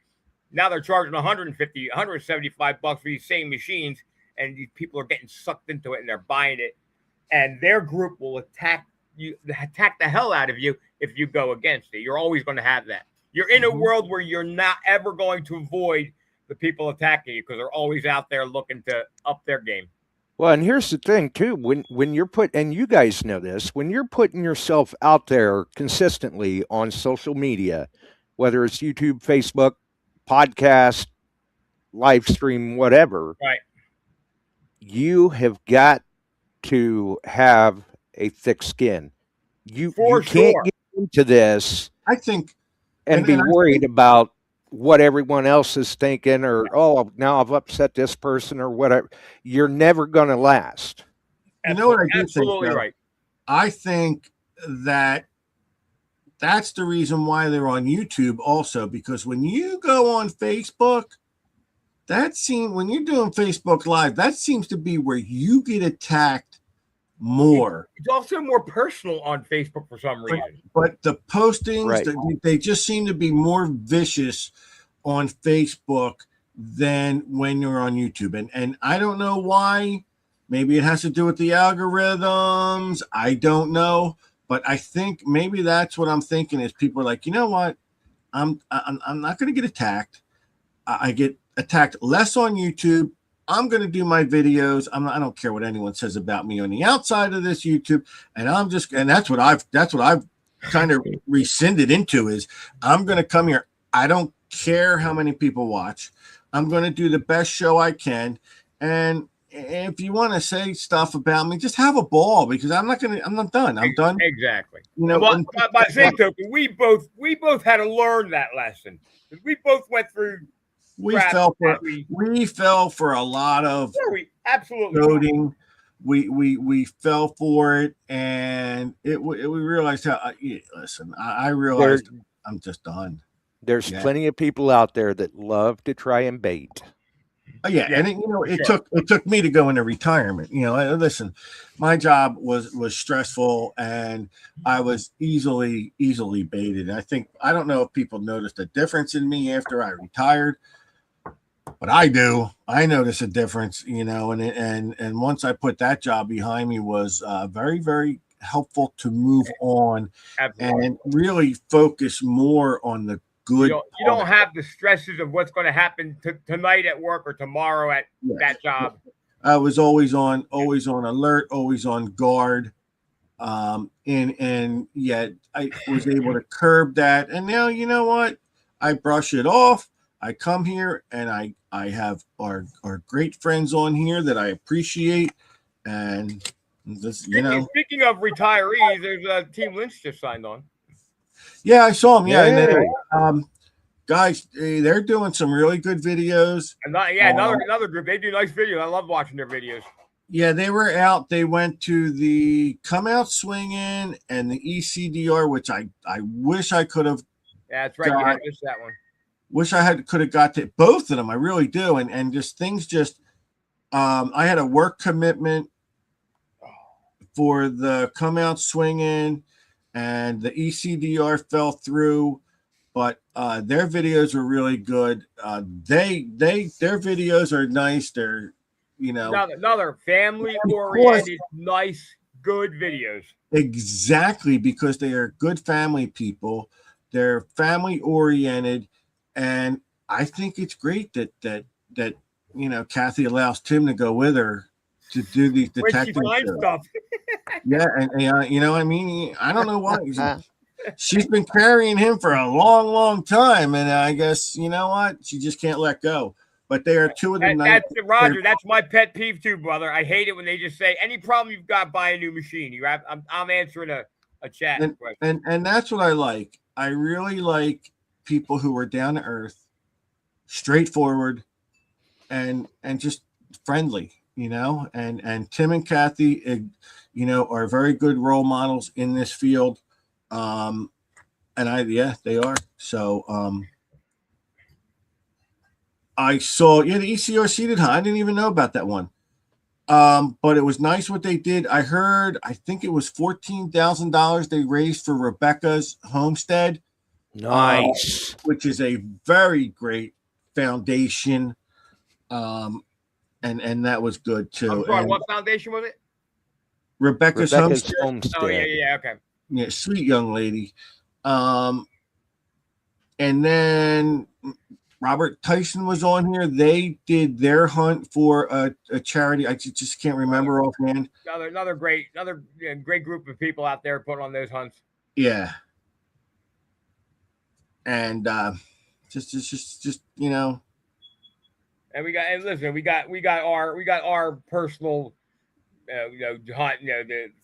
now they're charging $175 for these same machines, and these people are getting sucked into it, and they're buying it, and their group will attack the hell out of you if you go against it. You're always going to have that. You're in a world where you're not ever going to avoid the people attacking you, because they're always out there looking to up their game. Well, and here's the thing too, when you're and you guys know this, when you're putting yourself out there consistently on social media, whether it's YouTube, Facebook, podcast, live stream, whatever, right, you have got to have a thick skin. You can't get into this, I think, and be worried about what everyone else is thinking, or now I've upset this person or whatever. You're never going to last. You know what I do think? Absolutely right. I think that's the reason why they're on YouTube also, because when you go on Facebook, when you're doing Facebook Live, that seems to be where you get attacked more. It's also more personal on Facebook for some reason. But the postings, they just seem to be more vicious on Facebook than when you're on YouTube. And I don't know why. Maybe it has to do with the algorithms. I don't know. But I think maybe that's what I'm thinking is people are like, you know what? I'm not going to get attacked. I get attacked less on YouTube. I'm going to do my videos. I don't care what anyone says about me on the outside of this YouTube. And that's what I've kind of rescinded into is I'm going to come here. I don't care how many people watch. I'm going to do the best show I can. And if you want to say stuff about me, just have a ball because I'm not done. I'm done. Exactly. You know, by the same token, we both had to learn that lesson. We both went through. We fell for a lot of absolutely loading. We fell for it, and we realized how. Listen, I realized I'm just done. There's plenty of people out there that love to try and bait. Oh, yeah, and it took me to go into retirement. Listen, my job was stressful, and I was easily baited. And I don't know if people noticed a difference in me after I retired, but I do. I notice a difference, and once I put that job behind me was very, very helpful to move on. Absolutely. And really focus more on the good. You don't have the stresses of what's going to happen tonight at work or tomorrow at that job. I was always on alert, always on guard. And yet I was able to curb that. And now, you know what? I brush it off. I come here and I have our great friends on here that I appreciate. And this, Speaking of retirees, there's Team Lynch just signed on. Yeah, I saw them. Yeah, and guys, they're doing some really good videos. Another group. They do nice videos. I love watching their videos. Yeah, they were out. They went to the Come Out Swinging and the ECDR, which I wish I could have. Yeah, that's right. You had missed that one. Wish could have got to both of them. I really do. And just things I had a work commitment for the Come Out Swinging, and the ECDR fell through, but their videos were really good. Their videos are nice. They're another family oriented, nice, good videos. Exactly, because they are good family people. They're family oriented, and I think it's great that Kathy allows Tim to go with her to do these detective stuff. Yeah, and I mean, I don't know why. She's been carrying him for a long, long time, and I guess you know what? She just can't let go. But they are two of the nice. Roger, that's my pet peeve too, brother. I hate it when they just say, "Any problem you've got, buy a new machine." I'm answering a chat question. And that's what I like. I really like people who are down to earth, straightforward, and just friendly. And Tim and Kathy, are very good role models in this field. And they are. So, I saw, the ECR seated high. I didn't even know about that one. But it was nice what they did. I think it was $14,000 they raised for Rebecca's homestead. Nice. Which is a very great foundation. And that was good too. I'm sorry, what foundation was it? Rebecca's homestead. Oh yeah, okay. Yeah, sweet young lady. And then Robert Tyson was on here. They did their hunt for a charity. I just can't remember offhand. Another great group of people out there putting on those hunts. Yeah. And just And we got our personal hunt,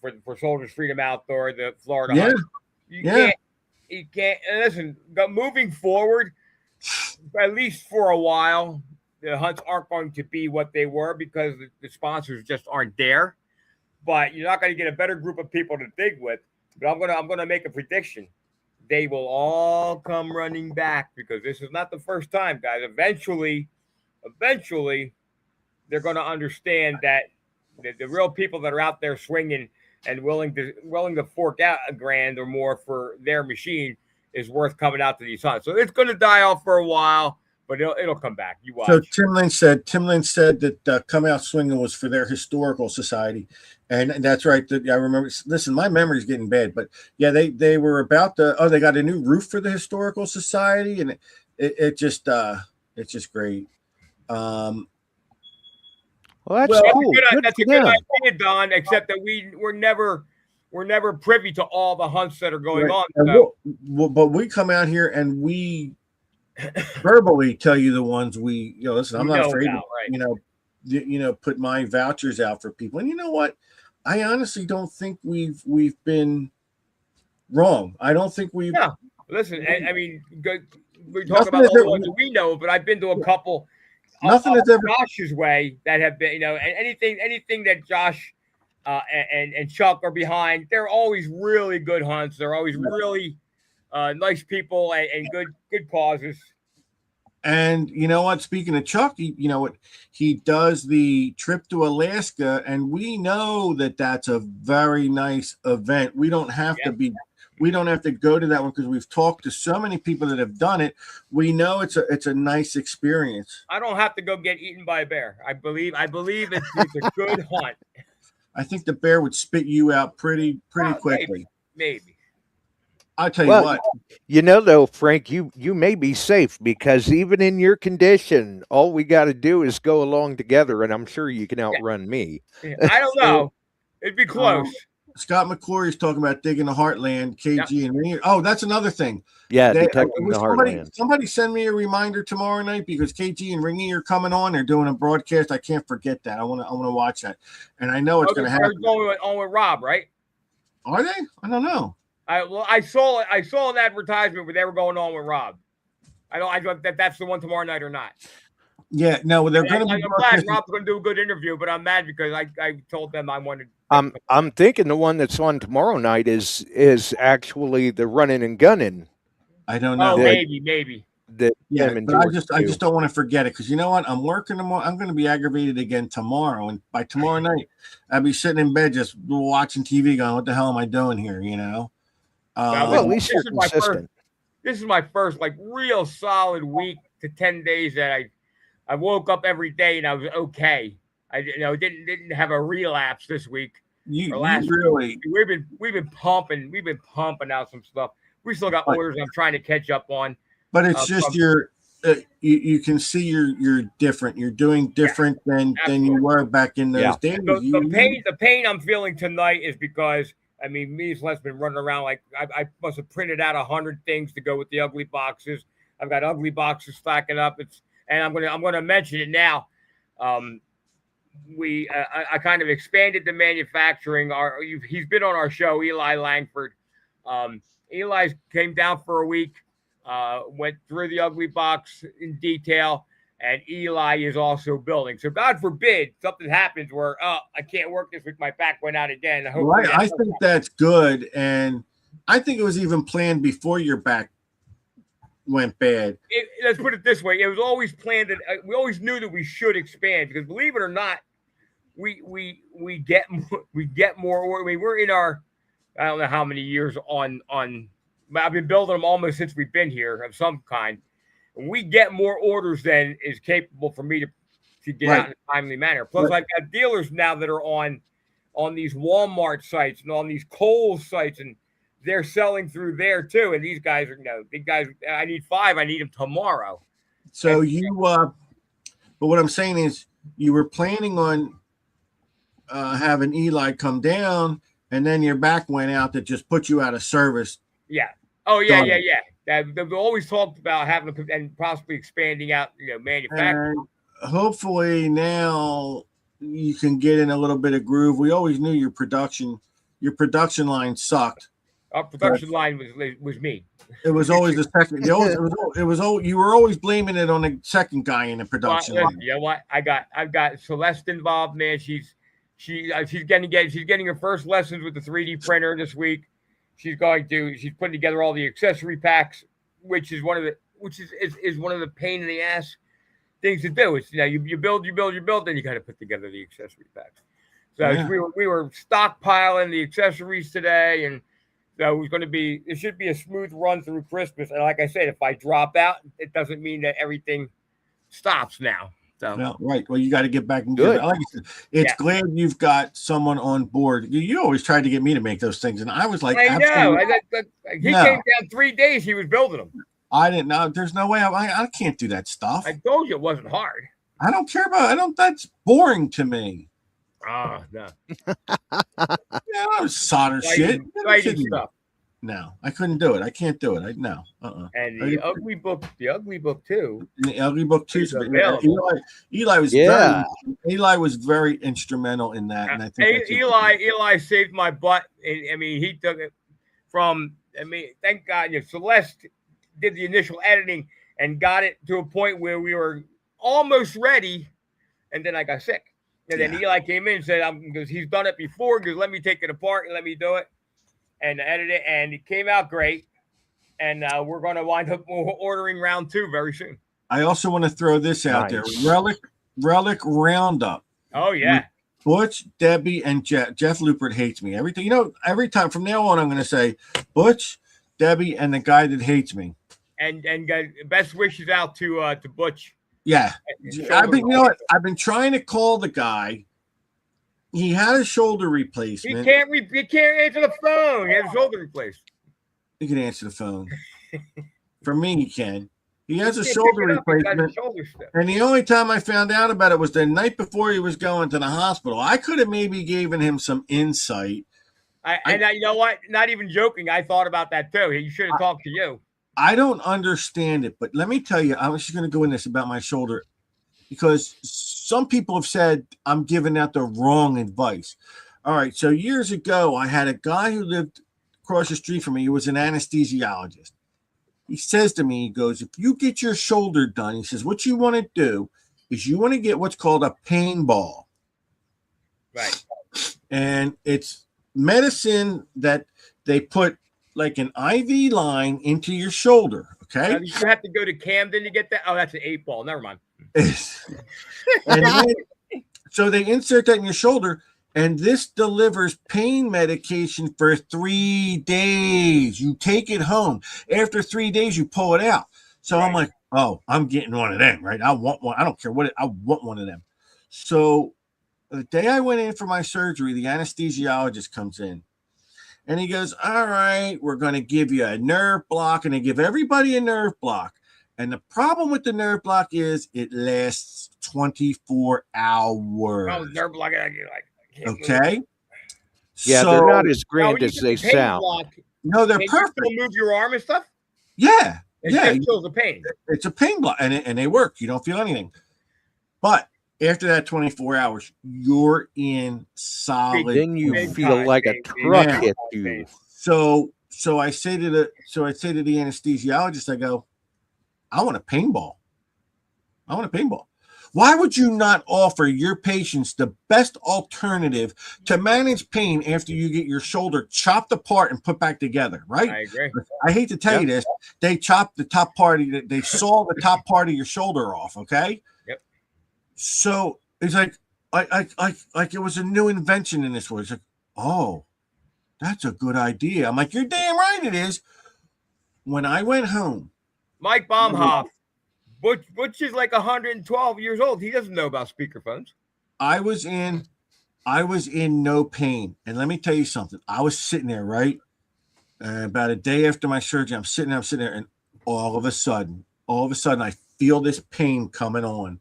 for Soldiers Freedom Outdoor, the Florida hunt. You can't listen, but moving forward, at least for a while, the hunts aren't going to be what they were because the sponsors just aren't there. But you're not going to get a better group of people to dig with. But I'm gonna make a prediction. They will all come running back because this is not the first time, guys. Eventually, they're going to understand that the real people that are out there swinging and willing to fork out $1,000 or more for their machine is worth coming out to these hunts. So it's going to die off for a while, but it'll come back. You watch. So Tim Lynn said that Come Out Swinging was for their historical society, and that's right. I remember. Listen, my memory's getting bad, but yeah, they were about to. Oh, they got a new roof for the historical society, and it's just great. Well, that's cool. That's a good idea, Don. Except that we're never privy to all the hunts that are going on. So. But we come out here and we verbally tell you the ones listen, I'm not afraid to put my vouchers out for people. And you know what? I honestly don't think we've been wrong. I don't think we've. Yeah. Listen, I mean, we talk about all the ones that we know, but I've been to a couple. Nothing is ever Josh's way that have been, and anything that Josh and Chuck are behind. They're always really good hunts. They're always really nice people and good causes. And you know what? Speaking of Chuck, he does the trip to Alaska, and we know that that's a very nice event. We don't have to go to that one because we've talked to so many people that have done it. We know it's a nice experience. I don't have to go get eaten by a bear. I believe it's a good hunt. I think the bear would spit you out pretty quickly. Maybe. I'll tell you what. Though, Frank, you may be safe because even in your condition, all we got to do is go along together, and I'm sure you can outrun me. I don't know. It'd be close. Scott McClory's talking about digging the heartland, KG and Rainier. Oh, that's another thing. Yeah, detecting the heartland. Somebody send me a reminder tomorrow night because KG and Rainier are coming on. They're doing a broadcast. I can't forget that. I want to watch that, and I know it's going to happen. They're going on with Rob, right? Are they? I don't know. I saw an advertisement where they were going on with Rob. I don't know if that's the one tomorrow night or not. Yeah, no, they're going to be. I'm glad Rob's going to do a good interview, but I'm mad because I told them I wanted. I'm thinking the one that's on tomorrow night is actually the running and gunning. I don't know. Oh, maybe. But I just don't want to forget it because you know what? I'm working tomorrow. I'm going to be aggravated again tomorrow, and by tomorrow night, I'll be sitting in bed just watching TV, going, "What the hell am I doing here?" Well, at least you're consistent. This is my first real solid week to 10 days that I woke up every day and I was okay. I didn't have a relapse this week. We've been pumping out some stuff. We still got orders I'm trying to catch up on. But it's just you can see you're different. You're doing different than you were back in those days. The pain I'm feeling tonight is because me and Celeste been running around like I must have printed out 100 things to go with the ugly boxes. I've got ugly boxes stacking up. And I'm gonna mention it now. I kind of expanded the manufacturing. He's been on our show, Eli Langford. Eli came down for a week, went through the ugly box in detail, and Eli is also building. So God forbid something happens where I can't work this week. My back went out again. I think that's good, and I think it was even planned before your back went bad. Let's put it this way: it was always planned that we always knew that we should expand because, believe it or not, we get more. I mean, we're in our I don't know how many years on. I've been building them almost since we've been here of some kind. We get more orders than is capable for me to get out in a timely manner. Plus, I've got dealers now that are on these Walmart sites and on these Kohl's sites, and they're selling through there too. And these guys are big guys. I need 5. I need them tomorrow. So but what I'm saying is, you were planning on having Eli come down, and then your back went out that just put you out of service. Yeah. Oh yeah, They've always talked about having and possibly expanding out, manufacturing. And hopefully now you can get in a little bit of groove. We always knew your production line sucked. Our production line was me. It was always the second. You were always blaming it on the second guy in the production line. You know what? I've got Celeste involved, man. She's getting her first lessons with the 3D printer this week. She's putting together all the accessory packs, which is one of the pain in the ass things to do. It's you build, then you got to put together the accessory packs. So we were stockpiling the accessories today, and so it should be a smooth run through Christmas. And like I said, if I drop out, it doesn't mean that everything stops now. So well, right. Well, you got to get back and give it. Like I said, it's glad you've got someone on board. You always tried to get me to make those things, and I was like, I know. He came down 3 days. He was building them. I didn't know. There's no way I can't do that stuff. I told you it wasn't hard. I don't care about. I don't. That's boring to me. No. Yeah, I don't solder shit. Stuff. No, I couldn't do it. I can't do it. No. And the ugly book too. The ugly book too. Eli was very instrumental in that, and I think Eli saved my butt. I mean, he took it from. I mean, thank God, Celeste did the initial editing and got it to a point where we were almost ready, and then I got sick. And then Eli came in and said, because he's done it before, because let me take it apart and let me do it and edit it. And it came out great. And we're going to wind up ordering round 2 very soon. I also want to throw this out there. Relic Roundup. Oh, yeah. Butch, Debbie, and Jeff. Jeff Lupert hates me. Every time from now on, I'm going to say Butch, Debbie, and the guy that hates me. And best wishes out to Butch. Yeah, I've been trying to call the guy. He had a shoulder replacement. He can't answer the phone. He had a shoulder replaced. He can answer the phone. For me, he can. He has a shoulder replacement. And the only time I found out about it was the night before he was going to the hospital. I could have maybe given him some insight. You know what? Not even joking. I thought about that too. He should have talked to you. I don't understand it, but let me tell you, I was just going to go in this about my shoulder because some people have said I'm giving out the wrong advice. All right. So years ago, I had a guy who lived across the street from me. He was an anesthesiologist. He says to me, he goes, if you get your shoulder done, he says, what you want to do is you want to get what's called a pain ball. Right. And it's medicine that they put like an IV line into your shoulder. Okay. You have to go to Camden to get that. Oh, that's an 8-ball. Never mind. So they insert that in your shoulder, and this delivers pain medication for 3 days. You take it home. After 3 days, you pull it out. So I'm like, oh, I'm getting one of them, right? I want one. I don't care what I want one of them. So the day I went in for my surgery, the anesthesiologist comes in. And he goes, all right, we're going to give you a nerve block. And they give everybody a nerve block. And the problem with the nerve block is it lasts 24 hours. Oh, nerve block. Okay. Yeah, so, they're not as grand as they sound. Block, no, they're perfect. You move your arm and stuff? Yeah. It just feels the pain. It's a pain block. And they work. You don't feel anything. But after that 24 hours, you're in solid. Then you feel like a truck hit you. So I say to the anesthesiologist, I go, I want a paintball. Why would you not offer your patients the best alternative to manage pain after you get your shoulder chopped apart and put back together, right? I agree. I hate to tell you this. They chopped the top part, they saw the top part of your shoulder off, okay? Yep. So it's like it was a new invention in this world. It's like, oh, that's a good idea. I'm like, you're damn right it is. When I went home, Mike Baumhoff, Butch is like 112 years old. He doesn't know about speakerphones. I was in no pain. And let me tell you something. I was sitting there, right? About a day after my surgery, I'm sitting there, and all of a sudden, I feel this pain coming on.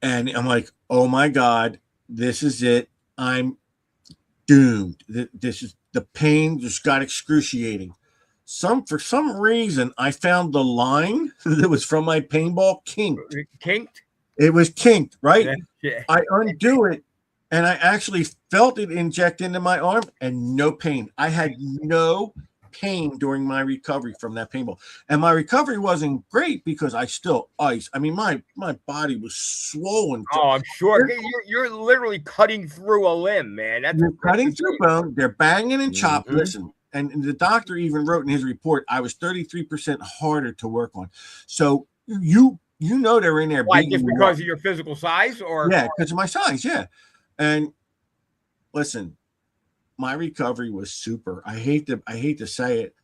And I'm like, oh my God, this is it. I'm doomed. This is the pain just got excruciating. For some reason, I found the line that was from my paintball kinked. Kinked? It was kinked, right? Yeah. I undo it, and I actually felt it inject into my arm, and no pain. I had no pain during my recovery from that paintball. And my recovery wasn't great because I still ice. I mean, my body was swollen. Oh, I'm sure. You're literally cutting through a limb, man. You're cutting through bone. They're banging and chopping. Listen. And the doctor even wrote in his report, I was 33% harder to work on. So you know they're in there. Why, just because of your physical size? Or yeah, because of my size, yeah. And listen, my recovery was super. I hate to say it.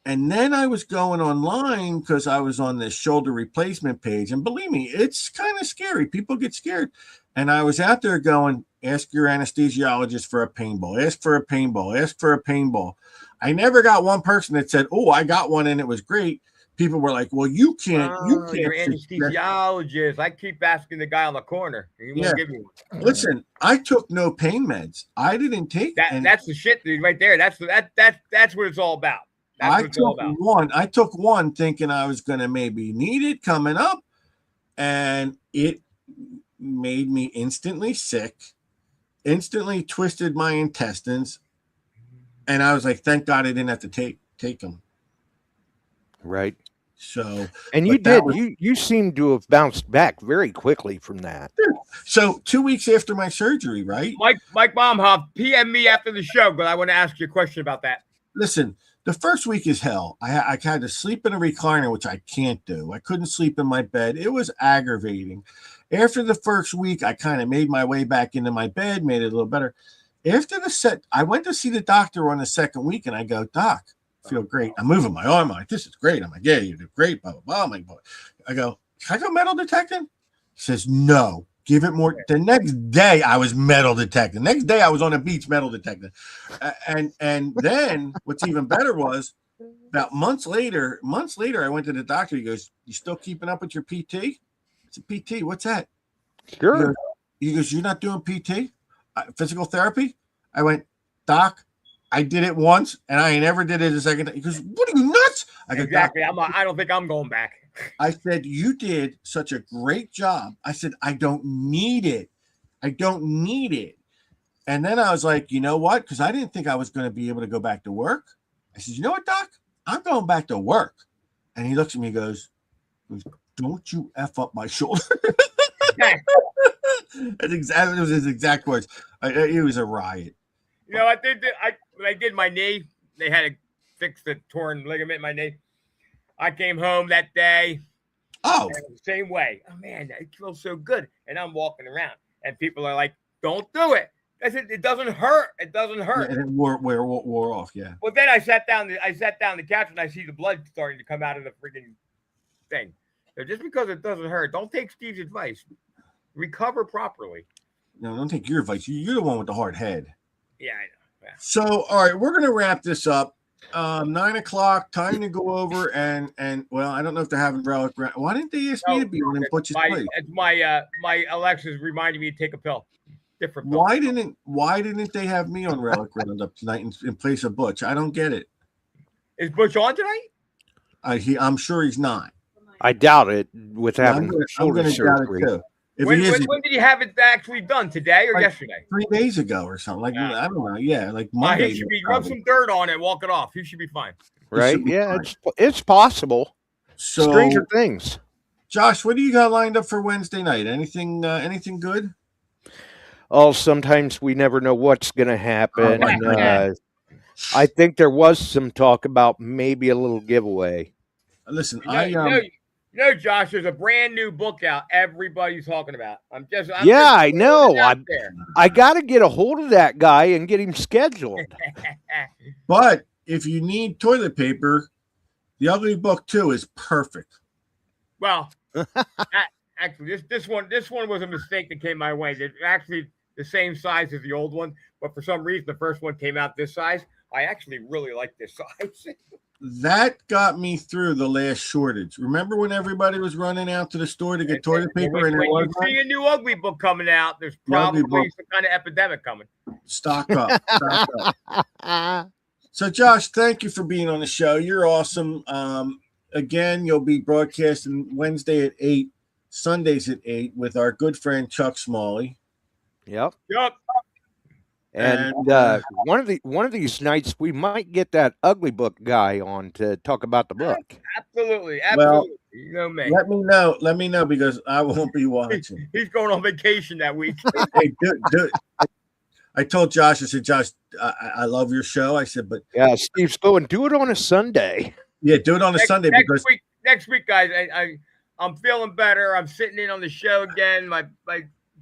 And then I was going online because I was on this shoulder replacement page. And believe me, it's kind of scary. People get scared. And I was out there going, ask your anesthesiologist for a painball, ask for a painball, ask for a painball. I never got one person that said, oh, I got one and it was great. People were like, well, you can't. You're anesthesiologist. I keep asking the guy on the corner. He won't give me one. Listen, I took no pain meds. I didn't take that. That's the shit, dude, right there. That's what it's all about. I took one thinking I was going to maybe need it coming up, and it made me instantly sick, instantly twisted my intestines, and I was like, thank God I didn't have to take them. Right. So, and you did. You seem to have bounced back very quickly from that. So 2 weeks after my surgery, right? Mike Baumhoff, PM me after the show, but I want to ask you a question about that. Listen, the first week is hell. I had to sleep in a recliner, which I can't do. I couldn't sleep in my bed. It was aggravating. After the first week, I kind of made my way back into my bed, made it a little better. After I went to see the doctor on the second week, and I go, Doc, I feel great. I'm moving my arm. I'm like, this is great. I'm like, yeah, you do great. Blah, blah, blah. I'm like, I go, can I go metal detecting? He says, no. Give it more. The next day, I was metal detecting. The next day, I was on a beach metal detecting. And then what's even better was about months later, I went to the doctor. He goes, you still keeping up with your PT? I said, PT, what's that? Sure. He goes, you're not doing PT? Physical therapy? I went, Doc, I did it once, and I ain't ever did it a second time. He goes, what are you, nuts? I go, exactly. I don't think I'm going back. I said, you did such a great job. I said, I don't need it. I don't need it. And then I was like, you know what? Because I didn't think I was going to be able to go back to work. I said, you know what, Doc? I'm going back to work. And he looks at me and goes, don't you F up my shoulder. That's exactly, it was his exact words. It was a riot. You know, when I did my knee, they had to fix the torn ligament in my knee. I came home that day. Oh, same way. Oh man, it feels so good. And I'm walking around, and people are like, "Don't do it." I said, "It doesn't hurt. It doesn't hurt." And it wore off. Yeah. Well, then I sat down on the couch, and I see the blood starting to come out of the freaking thing. So just because it doesn't hurt, don't take Steve's advice. Recover properly. No, don't take your advice. You're the one with the hard head. Yeah, I know. Yeah. So, all right, we're gonna wrap this up. 9:00, time to go over and well, I don't know if they're having relic. Why didn't they ask me to be on in Butch's place? It's my Alexa's reminding me to take a pill. Different pill. Why didn't they have me on relic roundup tonight in place of Butch? I don't get it. Is Butch on tonight? I'm sure he's not. I doubt it with having shoulder surgery. When did he have it actually done? Today or yesterday? 3 days ago or something. Like I don't know. Yeah, like Monday. He should rub some dirt on it, walk it off. He should be fine. Right? Yeah, it's possible. So, stranger things. Josh, what do you got lined up for Wednesday night? Anything good? Oh, sometimes we never know what's going to happen. I think there was some talk about maybe a little giveaway. Listen, You know, Josh, there's a brand new book out everybody's talking about. I know. I got to get a hold of that guy and get him scheduled. But if you need toilet paper, The Ugly Book 2 is perfect. Well, actually, this one was a mistake that came my way. It's actually the same size as the old one, but for some reason, the first one came out this size. I actually really like this size. That got me through the last shortage. Remember when everybody was running out to the store to get toilet paper? When you see a new Ugly Book coming out, there's probably some kind of epidemic coming. Stock up. So, Josh, thank you for being on the show. You're awesome. Again, you'll be broadcasting Wednesday at 8, Sundays at 8 with our good friend Chuck Smalley. Yep. And one of these nights we might get that Ugly Book guy on to talk about the book. Absolutely. Well, you know me. Let me know because I won't be watching. He's going on vacation that week. Hey, dude. I told Josh, I said, Josh, I love your show. I said, but yeah, Steve's going, do it on a Sunday. Yeah, do it on a Sunday because next week, guys, I'm feeling better. I'm sitting in on the show again. My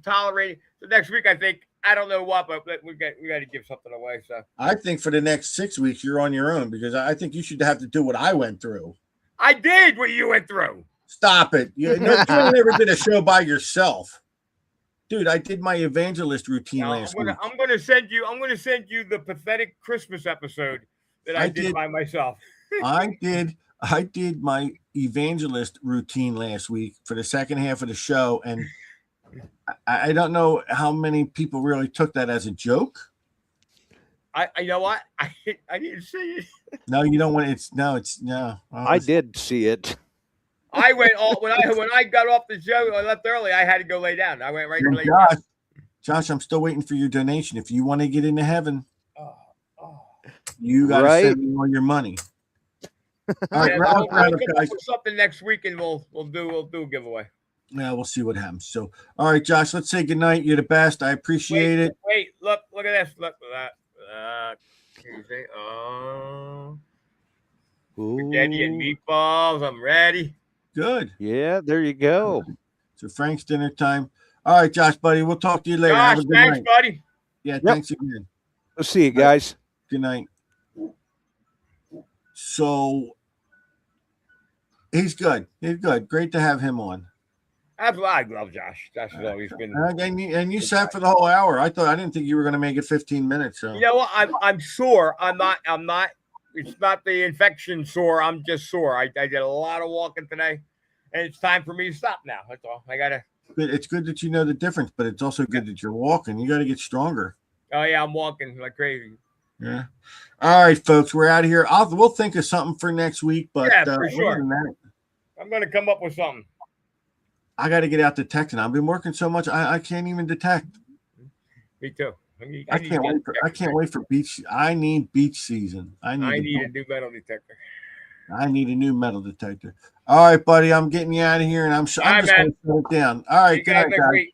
tolerating. So next week, I think I don't know what, but we got to give something away. So I think for the next 6 weeks you're on your own because I think you should have to do what I went through. I did what you went through. Stop it! You never did a show by yourself, dude. I did my evangelist routine last week. I'm gonna send you the pathetic Christmas episode that I did by myself. I did my evangelist routine last week for the second half of the show, and I don't know how many people really took that as a joke. I you know what? I didn't see it. No, you don't want it's no. I did see it. I went all when I got off the show. I left early. I had to go lay down. I went right to lay down. Josh, I'm still waiting for your donation. If you want to get into heaven, you got to send me all your money. All right, we'll come up with something next week, and we'll do a giveaway. Yeah, we'll see what happens. So, all right, Josh, let's say goodnight. You're the best. I appreciate it. Wait, look at this. Look at that. Spaghetti and meatballs. I'm ready. Good. Yeah, there you go. So Frank's dinner time. All right, Josh, buddy. We'll talk to you later. Josh, thanks, buddy. Yeah, thanks again. We'll see you guys. Good night. So he's good. He's good. Great to have him on. Absolutely, I love Josh. Josh has always been. And you sat for the whole hour. I didn't think you were going to make it 15 minutes. So you know what? I'm sore. I'm not. It's not the infection sore. I'm just sore. I did a lot of walking today, and it's time for me to stop now. That's all. I gotta. It's good that you know the difference, but it's also good that you're walking. You got to get stronger. Oh yeah, I'm walking like crazy. Yeah. All right, folks, we're out of here. We'll think of something for next week, but yeah, for sure. I'm gonna come up with something. I got to get out detecting. I've been working so much, I can't even detect. Me too. I can't wait for beach. I need beach season. I need a new metal detector. I need a new metal detector. All right, buddy. I'm getting you out of here, and I'm just going to shut it down. All right, good night, guys.